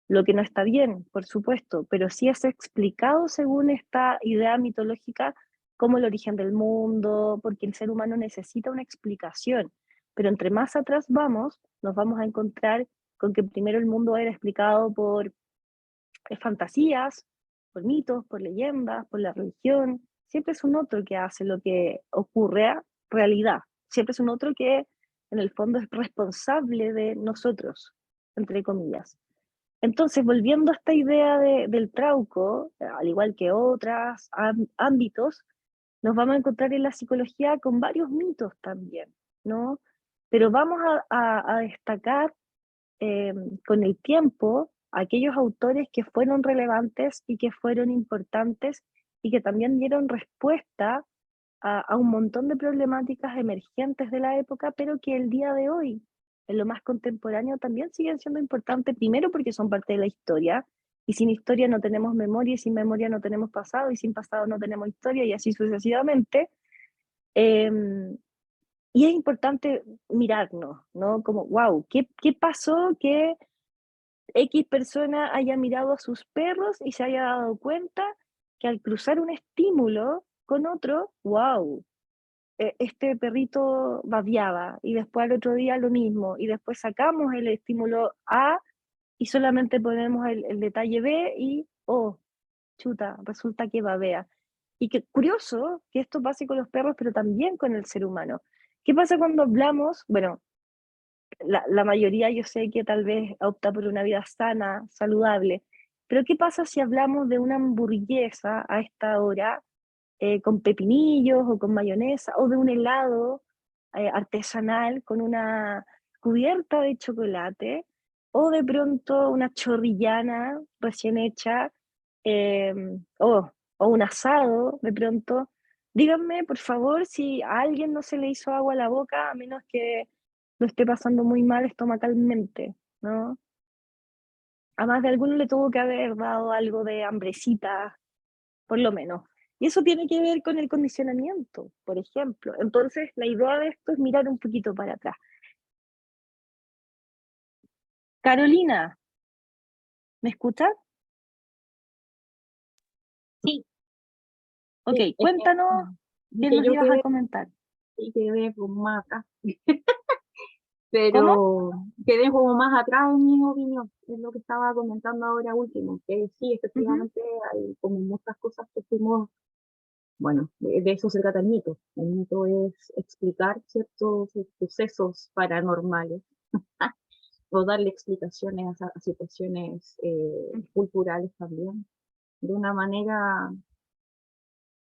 [SPEAKER 3] Lo que no está bien, por supuesto, pero sí es explicado según esta idea mitológica como el origen del mundo, porque el ser humano necesita una explicación. Pero entre más atrás vamos, nos vamos a encontrar con que primero el mundo era explicado por fantasías, por mitos, por leyendas, por la religión. Siempre es un otro que hace lo que ocurre a realidad. Siempre es un otro que en el fondo es responsable de nosotros, entre comillas. Entonces, volviendo a esta idea del trauco, al igual que otros ámbitos, nos vamos a encontrar en la psicología con varios mitos también, ¿no? Pero vamos a destacar con el tiempo aquellos autores que fueron relevantes y que fueron importantes y que también dieron respuesta a un montón de problemáticas emergentes de la época, pero que el día de hoy, en lo más contemporáneo, también siguen siendo importantes, primero porque son parte de la historia, y sin historia no tenemos memoria, y sin memoria no tenemos pasado, y sin pasado no tenemos historia, y así sucesivamente. Y es importante mirarnos, ¿no? Como, wow, ¿qué pasó que X persona haya mirado a sus perros y se haya dado cuenta que al cruzar un estímulo con otro, wow, este perrito babeaba y después al otro día lo mismo y después sacamos el estímulo A y solamente ponemos el detalle B y, oh, chuta, resulta que babea. Y qué curioso que esto pase con los perros, pero también con el ser humano. ¿Qué pasa cuando hablamos? Bueno, la mayoría yo sé que tal vez opta por una vida sana, saludable, pero ¿qué pasa si hablamos de una hamburguesa a esta hora con pepinillos o con mayonesa o de un helado artesanal con una cubierta de chocolate o de pronto una chorrillana recién hecha eh, o un asado de pronto? Díganme, por favor, si a alguien no se le hizo agua a la boca, a menos que lo esté pasando muy mal estomacalmente, ¿no? A más de alguno le tuvo que haber dado algo de hambrecita, por lo menos. Y eso tiene que ver con el condicionamiento, por ejemplo. Entonces, la idea de esto es mirar un poquito para atrás. Carolina, ¿me escuchas?
[SPEAKER 7] Sí,
[SPEAKER 3] Ok,
[SPEAKER 7] sí, es
[SPEAKER 3] cuéntanos qué
[SPEAKER 7] que
[SPEAKER 3] nos
[SPEAKER 7] yo
[SPEAKER 3] ibas a comentar.
[SPEAKER 7] quedé como más acá,
[SPEAKER 3] ¿Cómo?
[SPEAKER 7] pero quedé como más atrás en mi opinión, es lo que estaba comentando ahora último, que sí,
[SPEAKER 3] Ujú.
[SPEAKER 7] efectivamente hay como muchas cosas que fuimos, bueno, de eso se trata el mito es explicar ciertos sucesos paranormales o darle explicaciones a situaciones culturales también, de una manera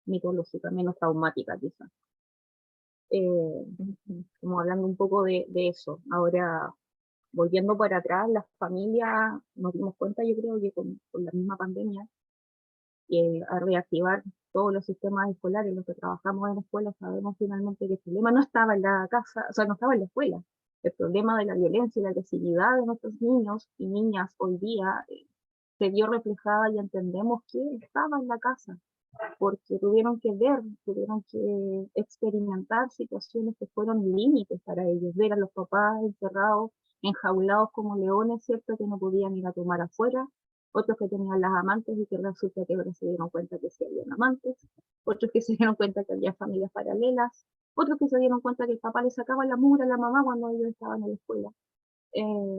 [SPEAKER 7] mitológica, menos traumática quizás. Como hablando un poco de eso. Ahora, volviendo para atrás, las familias nos dimos cuenta, yo creo que con la misma pandemia, que a reactivar todos los sistemas escolares, los que trabajamos en la escuela, sabemos finalmente que el problema no estaba en la casa, o sea, no estaba en la escuela. El problema de la violencia y la agresividad de nuestros niños y niñas hoy día se vio reflejada y entendemos que estaba en la casa, porque tuvieron que ver, tuvieron que experimentar situaciones que fueron límites para ellos, ver a los papás encerrados, enjaulados como leones, ¿cierto? Que no podían ir a tomar afuera, otros que tenían las amantes y que resulta que ahora se dieron cuenta que sí habían amantes, otros que se dieron cuenta que había familias paralelas, otros que se dieron cuenta que el papá le sacaba la mugre a la mamá cuando ellos estaban en la escuela.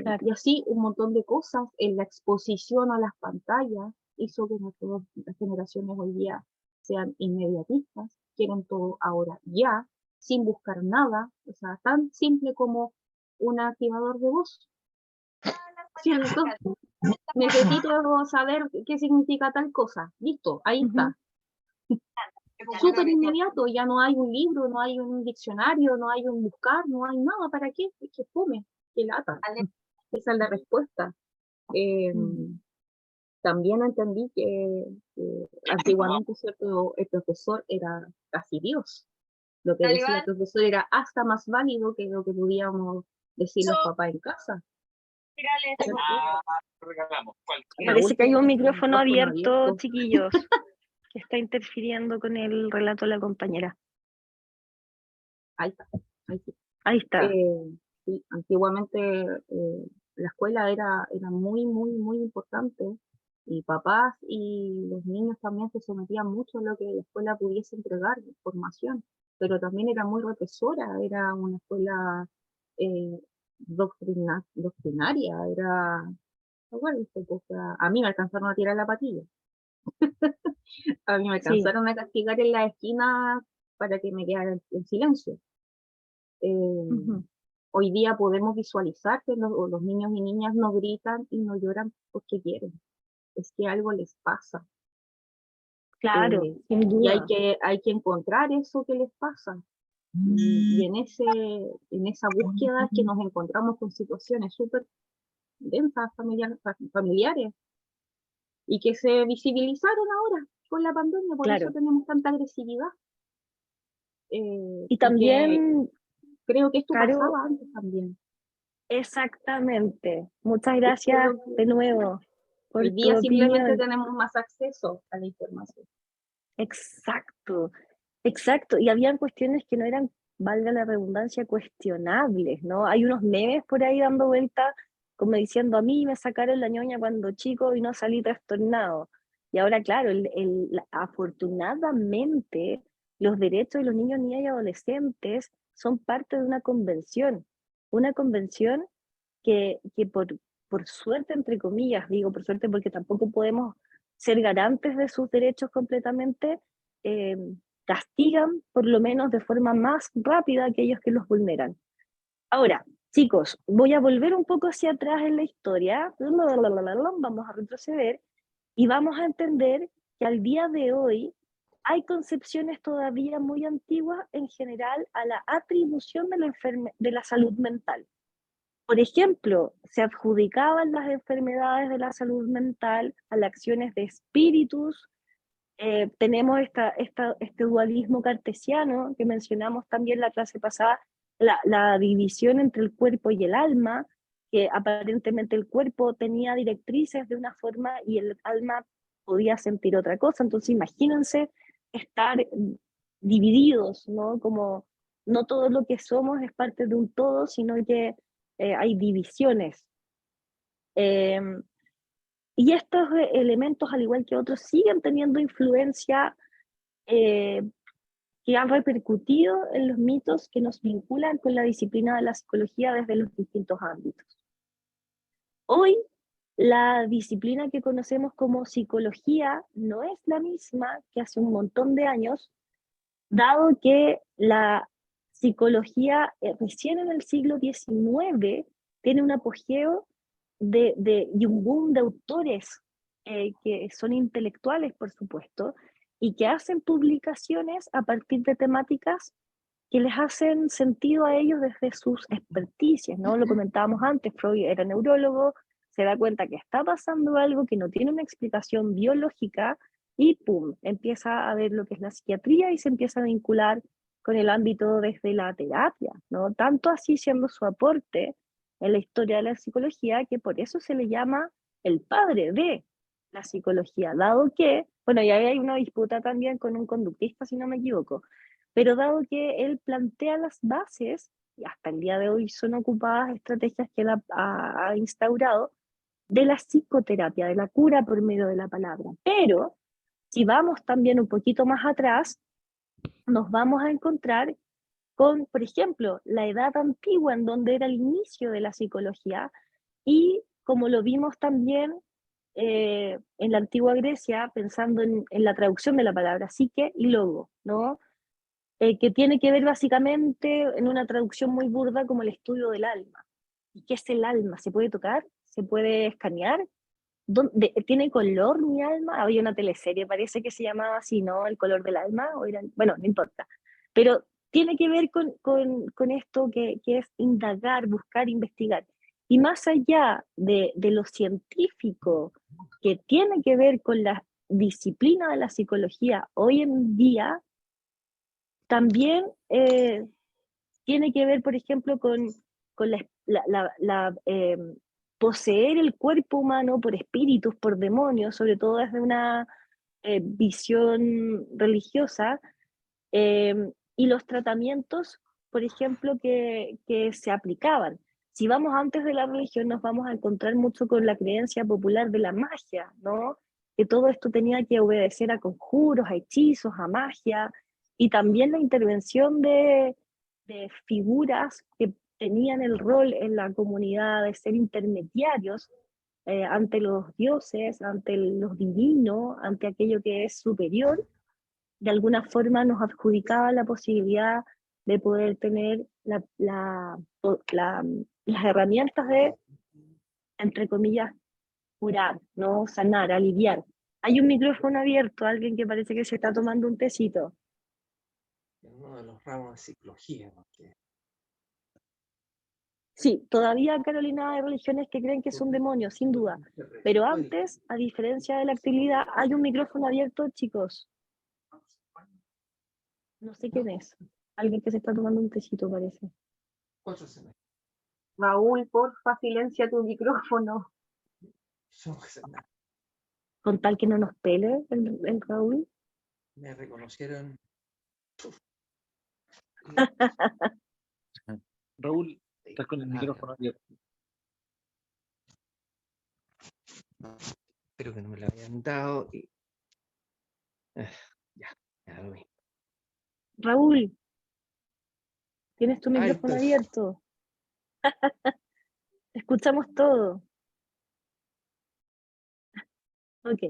[SPEAKER 3] Claro.
[SPEAKER 7] Y así un montón de cosas en la exposición a las pantallas hizo que nuestras generaciones hoy día sean inmediatistas, quieren todo ahora ya, sin buscar nada, o sea, tan simple como un activador de voz, ¿cierto? Necesito saber qué significa tal cosa, listo, ahí
[SPEAKER 3] Ujú.
[SPEAKER 7] está. Súper inmediato, ya no hay un libro, no hay un diccionario, no hay un buscar, no hay nada, ¿para qué? Que fome, que lata. Esa es la respuesta. También entendí que antiguamente, ¿cierto? El profesor era casi Dios. Lo que decía el profesor era hasta más válido que lo que podíamos decir los papás en casa. ¿Cierto? La
[SPEAKER 3] Parece que hay
[SPEAKER 7] última
[SPEAKER 3] un
[SPEAKER 7] vez que el
[SPEAKER 3] micrófono
[SPEAKER 7] micrófono
[SPEAKER 3] abierto,
[SPEAKER 7] abierto.
[SPEAKER 3] chiquillos, que está interfiriendo con el relato de la compañera.
[SPEAKER 7] Ahí está, ahí sí.
[SPEAKER 3] Ahí está.
[SPEAKER 7] Sí, antiguamente la escuela era muy, muy, muy importante y papás y los niños también se sometían mucho a lo que la escuela pudiese entregar de formación, pero también era muy represora, era una escuela eh, doctrinaria, era, bueno, a mí me alcanzaron a tirar la patilla, a mí me
[SPEAKER 3] Sí.
[SPEAKER 7] alcanzaron a castigar en la esquina para que me quedara en silencio.
[SPEAKER 3] Ujú.
[SPEAKER 7] Hoy día podemos visualizar que los niños y niñas no gritan y no lloran porque quieren, es que algo les pasa.
[SPEAKER 3] Claro,
[SPEAKER 7] eh,
[SPEAKER 3] sin
[SPEAKER 7] y
[SPEAKER 3] duda.
[SPEAKER 7] hay que encontrar eso que les pasa. Y en esa búsqueda es que nos encontramos con situaciones súper densas familiares y que se visibilizaron ahora con la pandemia, por eso
[SPEAKER 3] Claro.
[SPEAKER 7] tenemos tanta agresividad.
[SPEAKER 3] Y
[SPEAKER 7] Y que
[SPEAKER 3] también,
[SPEAKER 7] creo que esto
[SPEAKER 3] Caro,
[SPEAKER 7] pasaba antes también.
[SPEAKER 3] exactamente. Muchas
[SPEAKER 7] Es
[SPEAKER 3] gracias
[SPEAKER 7] solo
[SPEAKER 3] de
[SPEAKER 7] que
[SPEAKER 3] nuevo
[SPEAKER 7] hoy
[SPEAKER 3] por tu
[SPEAKER 7] día simplemente
[SPEAKER 3] opinión.
[SPEAKER 7] tenemos más acceso a la información.
[SPEAKER 3] Exacto, exacto. Y habían cuestiones que no eran, valga la redundancia, cuestionables, ¿no? Hay unos memes por ahí dando vuelta, como diciendo, a mí me sacaron la ñoña cuando chico y no salí trastornado. Y ahora, claro, afortunadamente, los derechos de los niños, niñas y adolescentes son parte de una convención que por suerte, entre comillas, digo por suerte porque tampoco podemos ser garantes de sus derechos completamente, eh, castigan por lo menos de forma más rápida a aquellos que los vulneran. Ahora, chicos, voy a volver un poco hacia atrás en la historia, vamos a retroceder y vamos a entender que al día de hoy hay concepciones todavía muy antiguas en general a la atribución de la salud mental. Por ejemplo, se adjudicaban las enfermedades de la salud mental a las acciones de espíritus. Tenemos este dualismo cartesiano que mencionamos también la clase pasada, la división entre el cuerpo y el alma, que aparentemente el cuerpo tenía directrices de una forma y el alma podía sentir otra cosa. Entonces imagínense estar divididos, ¿no? Como no todo lo que somos es parte de un todo, sino que hay divisiones. Eh, y estos elementos, al igual que otros, siguen teniendo influencia eh, que han repercutido en los mitos que nos vinculan con la disciplina de la psicología desde los distintos ámbitos. Hoy, la disciplina que conocemos como psicología no es la misma que hace un montón de años, dado que la psicología recién en el siglo XIX tiene un apogeo y un boom de autores que son intelectuales, por supuesto, y que hacen publicaciones a partir de temáticas que les hacen sentido a ellos desde sus experticias, ¿no? Lo comentábamos antes, Freud era neurólogo, se da cuenta que está pasando algo que no tiene una explicación biológica y ¡pum!, empieza a ver lo que es la psiquiatría y se empieza a vincular con el ámbito desde la terapia, ¿no? Tanto así siendo su aporte en la historia de la psicología que por eso se le llama el padre de la psicología, dado que, bueno, y ahí hay una disputa también con un conductista, si no me equivoco, pero dado que él plantea las bases, y hasta el día de hoy son ocupadas estrategias que él ha instaurado, de la psicoterapia, de la cura por medio de la palabra. Pero si vamos también un poquito más atrás, nos vamos a encontrar con, por ejemplo, la edad antigua, en donde era el inicio de la psicología, y como lo vimos también en la antigua Grecia, pensando en la traducción de la palabra psique y logo, ¿no? Que tiene que ver básicamente en una traducción muy burda como el estudio del alma. ¿Y qué es el alma? ¿Se puede tocar? ¿Se puede escanear? ¿Tiene color mi alma? Había una teleserie, parece que se llamaba así, ¿no? El color del alma, bueno, no importa. Pero tiene que ver con esto que es indagar, buscar, investigar. Y más allá de lo científico que tiene que ver con la disciplina de la psicología hoy en día, también tiene que ver, por ejemplo, con poseer el cuerpo humano por espíritus, por demonios, sobre todo desde una visión religiosa, y los tratamientos por ejemplo, que se aplicaban. Si vamos antes de la religión, nos vamos a encontrar mucho con la creencia popular de la magia, ¿no? Que todo esto tenía que obedecer a conjuros, a hechizos, a magia, y también la intervención de figuras que tenían el rol en la comunidad de ser intermediarios ante los dioses, ante los divinos, ante aquello que es superior, de alguna forma nos adjudicaba la posibilidad de poder tener las herramientas de, entre comillas, curar, ¿no? Sanar, aliviar. Hay un micrófono abierto, alguien que parece que se está tomando un tecito.
[SPEAKER 4] En uno de los ramos de psicología, porque
[SPEAKER 3] Sí, todavía, Carolina, hay religiones que creen que son demonios, sin duda. Pero antes, a diferencia de la actividad, hay un micrófono abierto, chicos. No sé quién es. Alguien que se está tomando un tecito, parece.
[SPEAKER 4] 4 semestres.
[SPEAKER 7] Raúl, porfa, silencia tu micrófono.
[SPEAKER 4] Son semestres.
[SPEAKER 3] Con tal que no nos pele el Raúl.
[SPEAKER 4] Me reconocieron.
[SPEAKER 8] Raúl, estás con el micrófono abierto.
[SPEAKER 4] Espero que no me lo habían dado. Y... ya lo vi.
[SPEAKER 3] Raúl, tienes tu
[SPEAKER 4] Ahí
[SPEAKER 3] micrófono
[SPEAKER 4] estoy.
[SPEAKER 3] abierto. Escuchamos todo. Ok,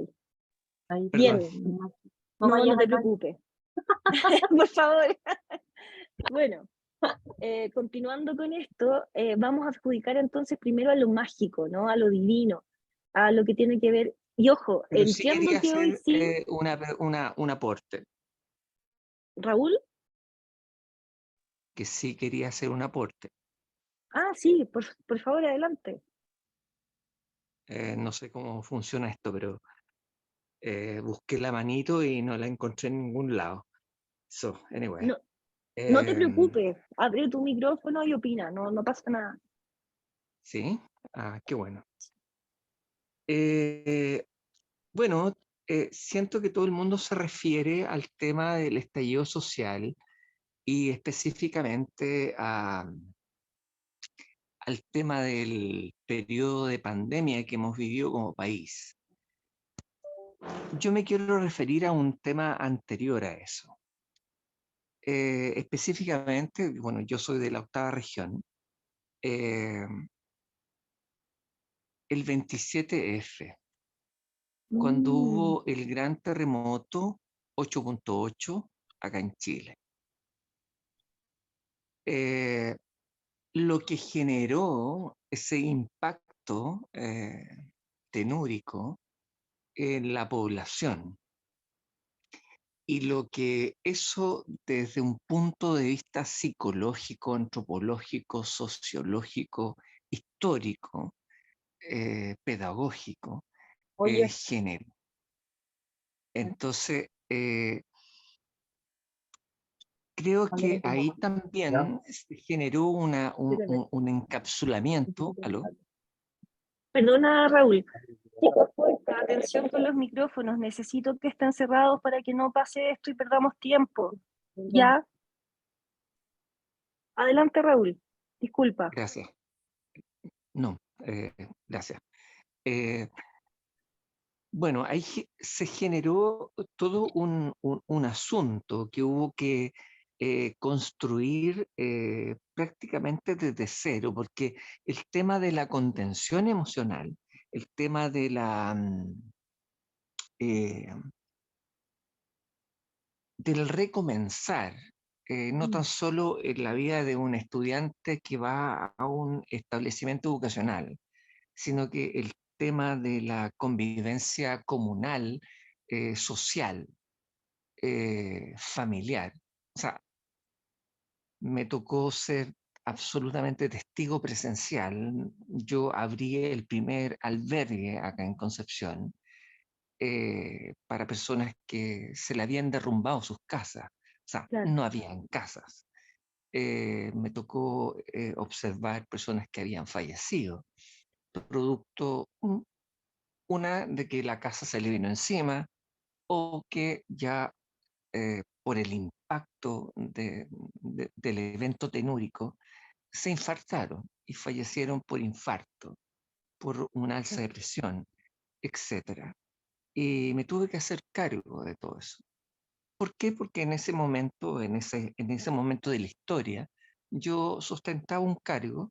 [SPEAKER 3] bien.
[SPEAKER 4] Perdón.
[SPEAKER 7] No
[SPEAKER 3] No,
[SPEAKER 7] vayas
[SPEAKER 3] no te
[SPEAKER 7] a caer.
[SPEAKER 3] preocupes. Por favor. Bueno, continuando con esto, vamos a adjudicar entonces primero a lo mágico, ¿no? A lo divino, a lo que tiene que ver. Y ojo,
[SPEAKER 4] Pero sí
[SPEAKER 3] entiendo
[SPEAKER 4] quería
[SPEAKER 3] que hoy
[SPEAKER 4] hacer
[SPEAKER 3] sí,
[SPEAKER 4] un aporte.
[SPEAKER 3] Raúl.
[SPEAKER 4] Que sí quería hacer un aporte.
[SPEAKER 3] Ah, sí, por favor, adelante.
[SPEAKER 4] No sé cómo funciona esto, pero busqué la manito y no la encontré en ningún lado. So, anyway.
[SPEAKER 3] No, no te
[SPEAKER 4] Em,
[SPEAKER 3] preocupes, abre tu micrófono y opina, no pasa nada.
[SPEAKER 4] Sí, qué bueno. Bueno, siento que todo el mundo se refiere al tema del estallido social y específicamente al tema del periodo de pandemia que hemos vivido como país. Yo me quiero referir a un tema anterior a eso. Específicamente, bueno, yo soy de la 8ª región. El 27F, cuando hubo el gran terremoto 8.8 acá en Chile. Lo que generó ese impacto tenúrico en la población y lo que eso desde un punto de vista psicológico, antropológico, sociológico, histórico, pedagógico,
[SPEAKER 3] Oye,
[SPEAKER 4] generó. Entonces, creo que ahí también se generó un encapsulamiento. ¿Aló?
[SPEAKER 3] perdona, Raúl. Chicos, porfa, atención con los micrófonos. Necesito que estén cerrados para que no pase esto y perdamos tiempo. ¿Ya? Adelante, Raúl. Disculpa.
[SPEAKER 4] Gracias. No, gracias. Bueno, ahí se generó todo un asunto que hubo que construir prácticamente desde cero, porque el tema de la contención emocional, el tema de del recomenzar, no tan solo en la vida de un estudiante que va a un establecimiento educacional, sino que el tema de la convivencia comunal, social, familiar. O sea, me tocó ser absolutamente testigo presencial. Yo abrí el primer albergue acá en Concepción para personas que se le habían derrumbado sus casas. O sea,
[SPEAKER 3] Claro.
[SPEAKER 4] no habían casas. Me tocó observar personas que habían fallecido, producto, una, de que la casa se le vino encima, o que ya por el impacto del evento tenúrico, se infartaron y fallecieron por infarto, por un alza de presión, etc. Y me tuve que hacer cargo de todo eso. ¿Por qué? Porque en ese momento, en ese momento de la historia, yo sustentaba un cargo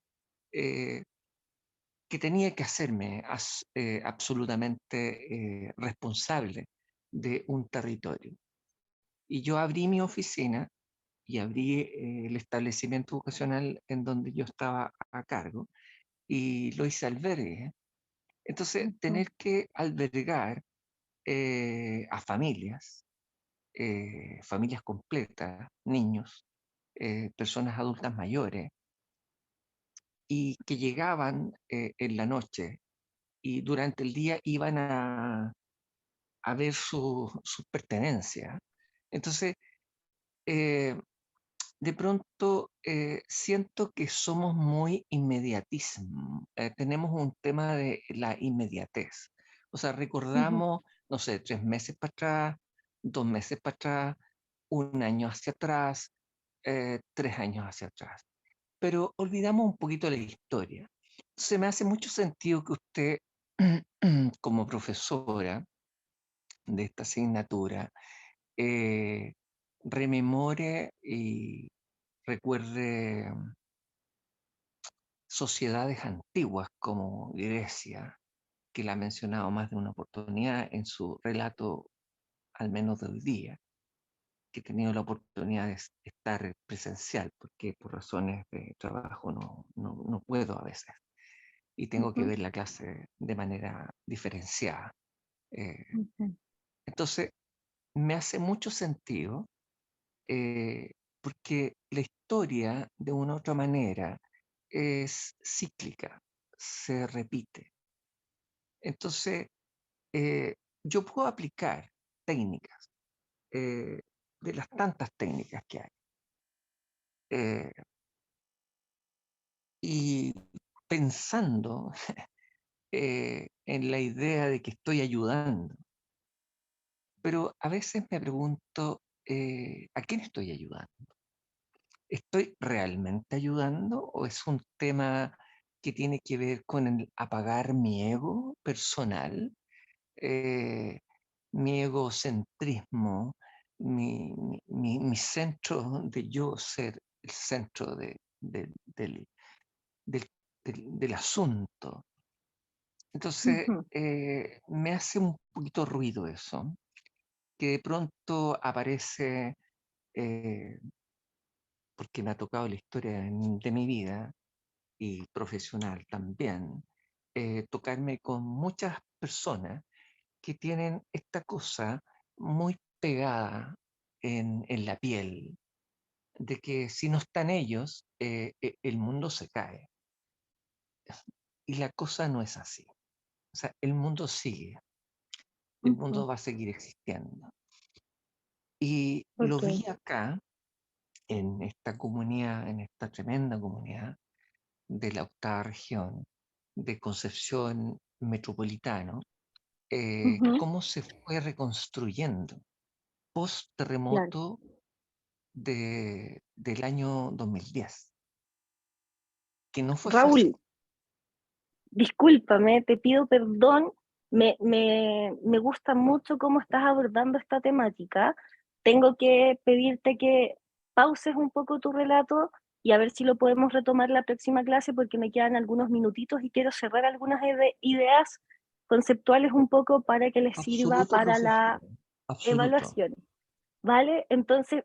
[SPEAKER 4] que tenía que hacerme absolutamente responsable de un territorio. Y yo abrí mi oficina y abrí el establecimiento vocacional en donde yo estaba a cargo y lo hice albergue. Entonces, tener que albergar a familias, familias completas, niños, personas adultas mayores, y que llegaban en la noche y durante el día iban a ver sus pertenencias. Entonces, de pronto siento que somos muy inmediatismo, tenemos un tema de la inmediatez. O sea, recordamos, no sé, 3 meses para atrás, 2 meses para atrás, 1 año hacia atrás, 3 años hacia atrás. Pero olvidamos un poquito la historia. Se me hace mucho sentido que usted, como profesora de esta asignatura, rememore y recuerde sociedades antiguas como Grecia, que la ha mencionado más de una oportunidad en su relato, al menos de hoy día, que he tenido la oportunidad de estar presencial, porque por razones de trabajo no puedo a veces, y tengo que ver la clase de manera diferenciada. Entonces, me hace mucho sentido porque la historia, de una u otra manera, es cíclica, se repite. Entonces, yo puedo aplicar técnicas, de las tantas técnicas que hay. Y pensando en la idea de que estoy ayudando, pero a veces me pregunto, ¿a quién estoy ayudando? ¿Estoy realmente ayudando o es un tema que tiene que ver con el apagar mi ego personal, mi egocentrismo, mi centro de yo ser el centro del, del- del asunto? Entonces, me hace un poquito ruido eso, que de pronto aparece, porque me ha tocado la historia de mi vida y profesional también, tocarme con muchas personas que tienen esta cosa muy pegada en la piel, de que si no están ellos, el mundo se cae. Y la cosa no es así. O sea, el mundo sigue, el mundo va a seguir existiendo. Y lo vi acá, en esta comunidad, en esta tremenda comunidad de la 8ª región de Concepción Metropolitano, cómo se fue reconstruyendo
[SPEAKER 3] Claro.
[SPEAKER 4] post-terremoto del año 2010, que no fue fácil.
[SPEAKER 3] Raúl, discúlpame, te pido perdón, me gusta mucho cómo estás abordando esta temática. Tengo que pedirte que pauses un poco tu relato y a ver si lo podemos retomar la próxima clase porque me quedan algunos minutitos y quiero cerrar algunas ideas conceptuales un poco para que les sirva
[SPEAKER 4] Absoluto,
[SPEAKER 3] para la
[SPEAKER 4] profesor. Absoluto.
[SPEAKER 3] evaluación. ¿Vale? Entonces,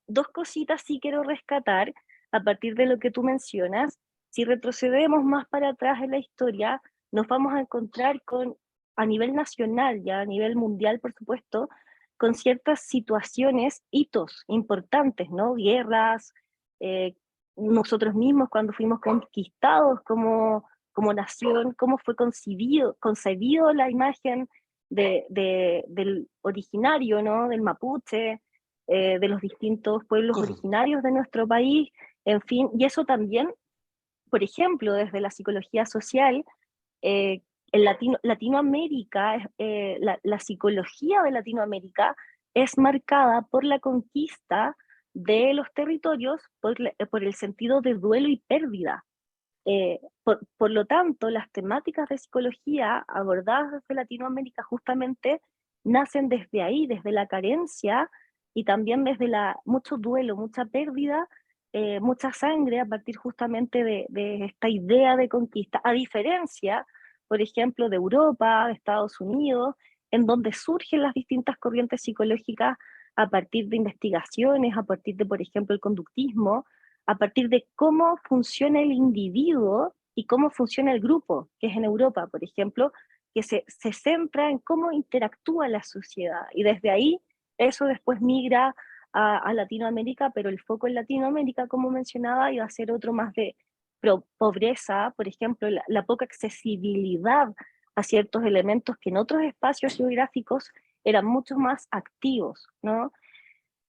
[SPEAKER 3] 2 cositas sí quiero rescatar a partir de lo que tú mencionas. Si retrocedemos más para atrás en la historia, nos vamos a encontrar con, a nivel nacional, ya a nivel mundial, por supuesto, con ciertas situaciones, hitos importantes, ¿no? Guerras, nosotros mismos cuando fuimos conquistados como nación, cómo fue concebido la imagen del originario, ¿no? Del mapuche, de los distintos pueblos
[SPEAKER 4] Correcto.
[SPEAKER 3] originarios de nuestro país, en fin, y eso también, por ejemplo, desde la psicología social, en Latinoamérica, la psicología de Latinoamérica es marcada por la conquista de los territorios por el sentido de duelo y pérdida. Por lo tanto, las temáticas de psicología abordadas desde Latinoamérica justamente nacen desde ahí, desde la carencia y también desde mucho duelo, mucha pérdida, mucha sangre a partir justamente de esta idea de conquista, a diferencia, por ejemplo, de Europa, de Estados Unidos, en donde surgen las distintas corrientes psicológicas a partir de investigaciones, a partir de, por ejemplo, el conductismo, a partir de cómo funciona el individuo y cómo funciona el grupo, que es en Europa, por ejemplo, que se centra en cómo interactúa la sociedad. Y desde ahí eso después migra a Latinoamérica, pero el foco en Latinoamérica, como mencionaba, iba a ser otro más de pobreza, por ejemplo, la poca accesibilidad a ciertos elementos que en otros espacios geográficos eran mucho más activos, ¿no?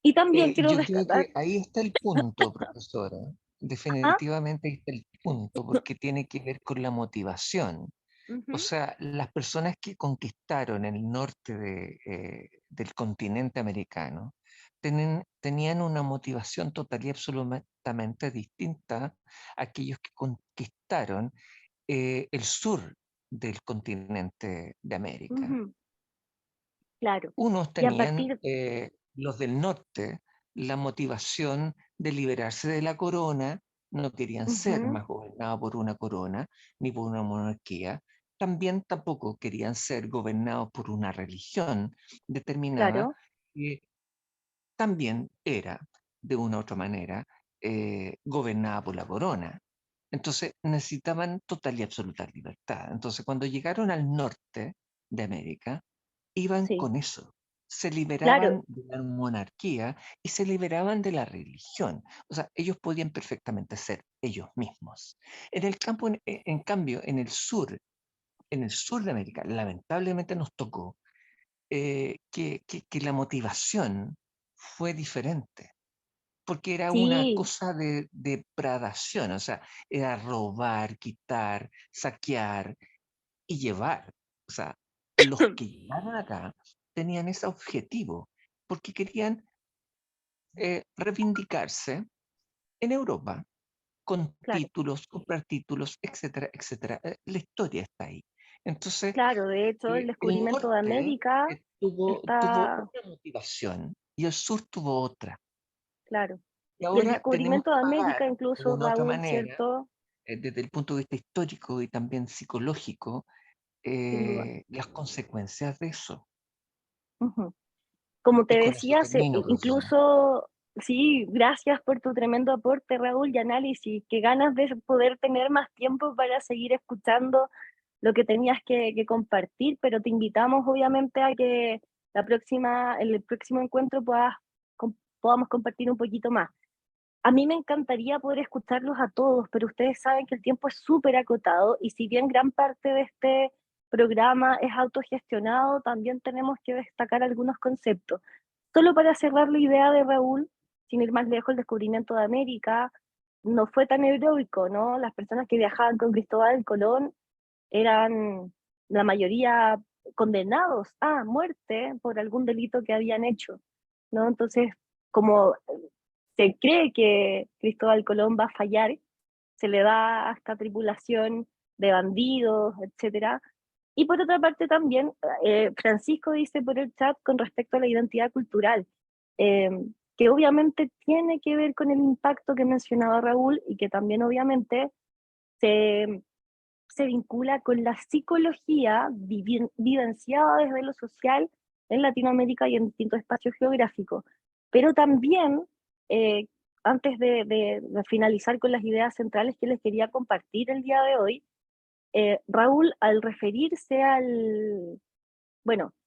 [SPEAKER 3] Y también quiero
[SPEAKER 4] Yo creo
[SPEAKER 3] destacar,
[SPEAKER 4] que ahí está el punto, profesora.
[SPEAKER 3] ¿ah?
[SPEAKER 4] Definitivamente ahí está el punto, porque tiene que ver con la motivación. O sea, las personas que conquistaron el norte del continente americano tenían una motivación total y absolutamente distinta a aquellos que conquistaron el sur del continente de América.
[SPEAKER 3] Claro.
[SPEAKER 4] Unos
[SPEAKER 3] Y a
[SPEAKER 4] tenían,
[SPEAKER 3] partir,
[SPEAKER 4] los del norte, la motivación de liberarse de la corona, no querían ser
[SPEAKER 3] ujú,
[SPEAKER 4] más gobernados por una corona ni por una monarquía, también tampoco querían ser gobernados por una religión determinada,
[SPEAKER 3] claro,
[SPEAKER 4] que también era, de una u otra manera, gobernada por la corona. Entonces necesitaban total y absoluta libertad. Entonces cuando llegaron al norte de América, iban
[SPEAKER 3] sí,
[SPEAKER 4] con eso. Se
[SPEAKER 3] claro,
[SPEAKER 4] liberaban de la monarquía y se liberaban de la religión. O sea, ellos podían perfectamente ser ellos mismos. En el campo, en cambio, en el sur de América, lamentablemente nos tocó que la motivación fue diferente, porque era una
[SPEAKER 3] sí,
[SPEAKER 4] cosa de depradación, o sea, era robar, quitar, saquear y llevar. O sea, los que llegaron acá tenían ese objetivo, porque querían reivindicarse en Europa con
[SPEAKER 3] claro,
[SPEAKER 4] títulos, comprar títulos, etcétera, etcétera. La historia está ahí. Entonces,
[SPEAKER 3] claro. De hecho, el
[SPEAKER 4] el
[SPEAKER 3] descubrimiento de
[SPEAKER 4] norte
[SPEAKER 3] América
[SPEAKER 4] tuvo
[SPEAKER 3] está,
[SPEAKER 4] una motivación y el sur tuvo otra.
[SPEAKER 3] claro.
[SPEAKER 4] Y
[SPEAKER 3] Y el
[SPEAKER 4] ahora tenemos
[SPEAKER 3] descubrimiento
[SPEAKER 4] que
[SPEAKER 3] de
[SPEAKER 4] pagar,
[SPEAKER 3] América,
[SPEAKER 4] de
[SPEAKER 3] incluso
[SPEAKER 4] una u otra
[SPEAKER 3] Raúl,
[SPEAKER 4] manera,
[SPEAKER 3] ¿cierto?
[SPEAKER 4] desde el punto de vista histórico y también psicológico,
[SPEAKER 3] Sin duda.
[SPEAKER 4] las consecuencias de eso.
[SPEAKER 3] Ujú. Como te
[SPEAKER 4] Y con eso
[SPEAKER 3] decía,
[SPEAKER 4] termino, profesora.
[SPEAKER 3] incluso, sí, gracias por tu tremendo aporte, Raúl, y análisis. Qué ganas de poder tener más tiempo para seguir escuchando lo que tenías que compartir, pero te invitamos obviamente a que en el próximo encuentro podamos compartir un poquito más. A mí me encantaría poder escucharlos a todos, pero ustedes saben que el tiempo es súper acotado y si bien gran parte de este programa es autogestionado, también tenemos que destacar algunos conceptos. Solo para cerrar la idea de Raúl, sin ir más lejos, el descubrimiento de América no fue tan heroico, ¿no? Las personas que viajaban con Cristóbal Colón eran la mayoría condenados a muerte por algún delito que habían hecho, ¿no? Entonces, como se cree que Cristóbal Colón va a fallar, se le da a esta tripulación de bandidos, etcétera. Y por otra parte también, Francisco dice por el chat con respecto a la identidad cultural, eh, que obviamente tiene que ver con el impacto que mencionaba Raúl y que también obviamente se, se vincula con la psicología vivenciada desde lo social en Latinoamérica y en distintos espacios geográficos. Pero también, eh, antes de finalizar con las ideas centrales que les quería compartir el día de hoy, Raúl al referirse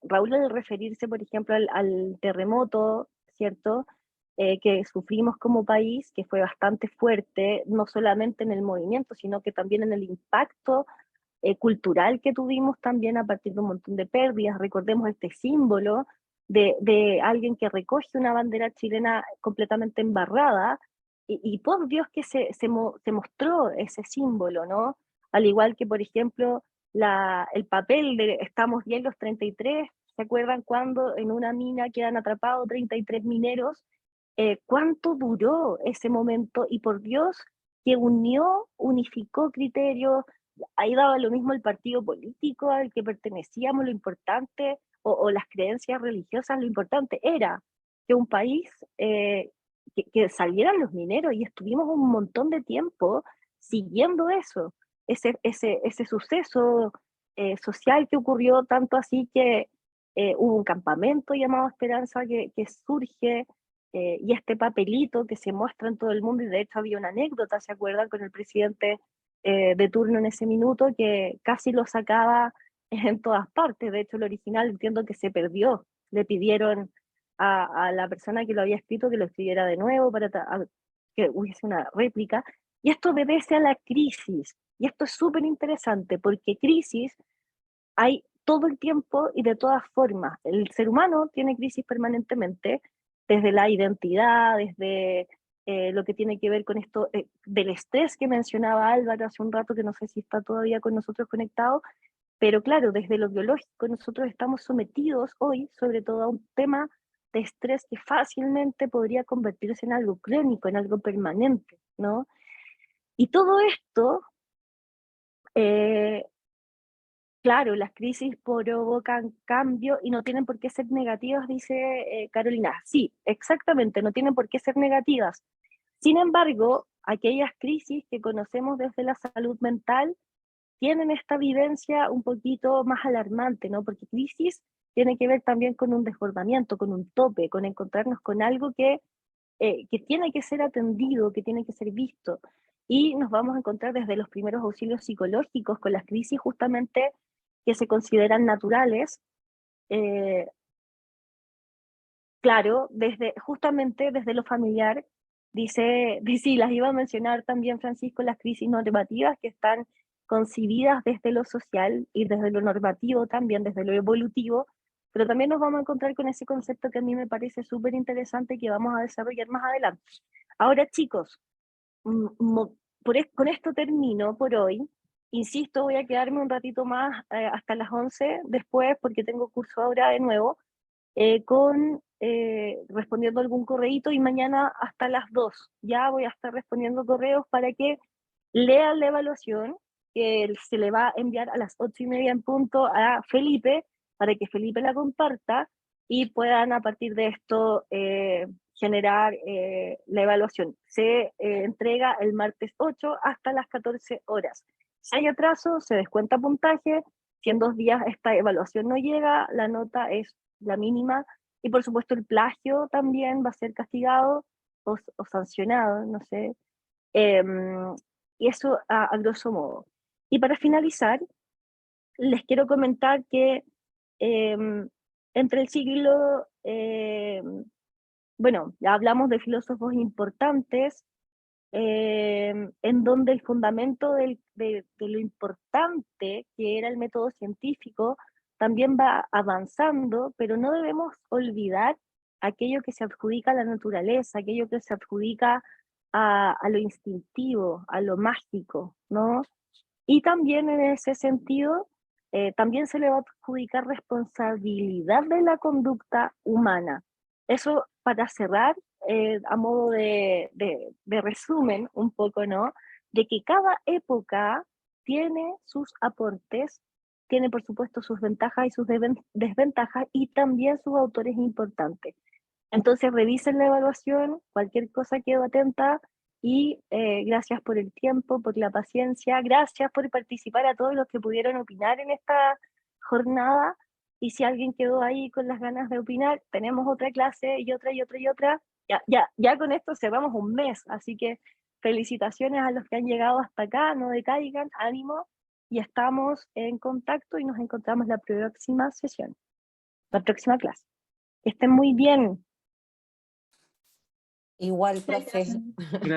[SPEAKER 3] Raúl al referirse, por ejemplo, al terremoto, ¿cierto? Que sufrimos como país, que fue bastante fuerte, no solamente en el movimiento, sino que también en el impacto cultural que tuvimos también a partir de un montón de pérdidas. Recordemos este símbolo de alguien que recoge una bandera chilena completamente embarrada, y por Dios que se mostró ese símbolo, ¿no? Al igual que, por ejemplo, el papel de Estamos bien los 33, ¿se acuerdan cuando en una mina quedan atrapados 33 mineros? cuánto duró ese momento y por Dios que unificó criterios, ahí daba lo mismo el partido político al que pertenecíamos, lo importante, o las creencias religiosas, lo importante era que un país, que salieran los mineros y estuvimos un montón de tiempo siguiendo eso, ese suceso social que ocurrió, tanto así que hubo un campamento llamado Esperanza que surge, y este papelito que se muestra en todo el mundo, y de hecho había una anécdota, ¿se acuerdan? Con el presidente de turno en ese minuto, que casi lo sacaba en todas partes. De hecho, el original entiendo que se perdió. Le pidieron a la persona que lo había escrito que lo escribiera de nuevo para que hubiese una réplica. Y esto obedece a la crisis. Y esto es súper interesante porque crisis hay todo el tiempo y de todas formas. El ser humano tiene crisis permanentemente, desde la identidad, desde lo que tiene que ver con esto del estrés que mencionaba Álvaro hace un rato, que no sé si está todavía con nosotros conectado, pero claro, desde lo biológico nosotros estamos sometidos hoy sobre todo a un tema de estrés que fácilmente podría convertirse en algo crónico, en algo permanente, ¿no? Y todo esto, claro, las crisis provocan cambio y no tienen por qué ser negativas, dice Carolina. Sí, exactamente, no tienen por qué ser negativas. Sin embargo, aquellas crisis que conocemos desde la salud mental tienen esta vivencia un poquito más alarmante, ¿no? Porque crisis tiene que ver también con un desbordamiento, con un tope, con encontrarnos con algo que tiene que ser atendido, que tiene que ser visto. Y nos vamos a encontrar desde los primeros auxilios psicológicos con las crisis justamente que se consideran naturales, eh, claro, justamente desde lo familiar, dice, y las iba a mencionar también Francisco, las crisis normativas que están concibidas desde lo social y desde lo normativo también, desde lo evolutivo, pero también nos vamos a encontrar con ese concepto que a mí me parece súper interesante y que vamos a desarrollar más adelante. Ahora, chicos, con esto termino por hoy. Insisto, voy a quedarme un ratito más hasta las 11 después, porque tengo curso ahora de nuevo, respondiendo algún correíto, y mañana hasta las 2 ya voy a estar respondiendo correos para que lean la evaluación que se le va a enviar a las 8:30 en punto a Felipe, para que Felipe la comparta y puedan a partir de esto generar la evaluación. Se entrega el martes 8 hasta las 14 horas. Si hay atraso, se descuenta puntaje. Si en 2 días esta evaluación no llega, la nota es la mínima. Y por supuesto el plagio también va a ser castigado o sancionado, no sé. Y eso a grosso modo. Y para finalizar, les quiero comentar que entre el siglo, bueno, ya hablamos de filósofos importantes, en donde el fundamento de lo importante que era el método científico también va avanzando, pero no debemos olvidar aquello que se adjudica a la naturaleza, aquello que se adjudica a lo instintivo, a lo mágico, ¿no? Y también en ese sentido, también se le va a adjudicar responsabilidad de la conducta humana. Eso para cerrar, a modo de resumen un poco, ¿no? De que cada época tiene sus aportes, tiene por supuesto sus ventajas y sus desventajas, y también sus autores importantes. Entonces revisen la evaluación, cualquier cosa quedo atenta, y gracias por el tiempo, por la paciencia, gracias por participar a todos los que pudieron opinar en esta jornada, y si alguien quedó ahí con las ganas de opinar, tenemos otra clase y otra y otra y otra. Ya con esto cerramos un mes, así que felicitaciones a los que han llegado hasta acá, no decaigan, ánimo, y estamos en contacto y nos encontramos la próxima sesión, la próxima clase. Que estén muy bien.
[SPEAKER 9] Igual, profe.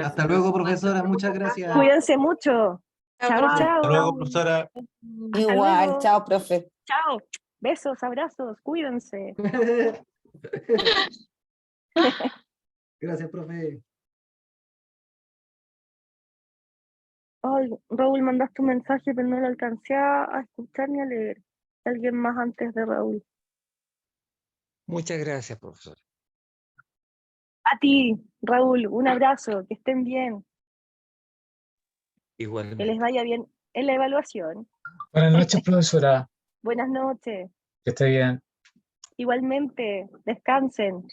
[SPEAKER 2] Hasta luego, profesora. Muchas gracias.
[SPEAKER 3] Cuídense mucho. Chao,
[SPEAKER 6] profe.
[SPEAKER 3] chao.
[SPEAKER 8] Hasta luego, profesora.
[SPEAKER 9] Igual,
[SPEAKER 3] luego.
[SPEAKER 9] chao, profe.
[SPEAKER 3] Chao. Besos, abrazos, cuídense.
[SPEAKER 2] Gracias, profe.
[SPEAKER 3] Ay, Raúl, mandaste un mensaje, pero no lo alcancé a escuchar ni a leer. Alguien más antes de Raúl.
[SPEAKER 4] Muchas gracias, profesor.
[SPEAKER 3] A ti, Raúl, un abrazo, que estén bien, que les
[SPEAKER 4] Igualmente.
[SPEAKER 3] vaya bien en la evaluación.
[SPEAKER 10] Buenas noches, profesora.
[SPEAKER 3] Buenas noches,
[SPEAKER 10] Que esté bien.
[SPEAKER 3] igualmente, descansen.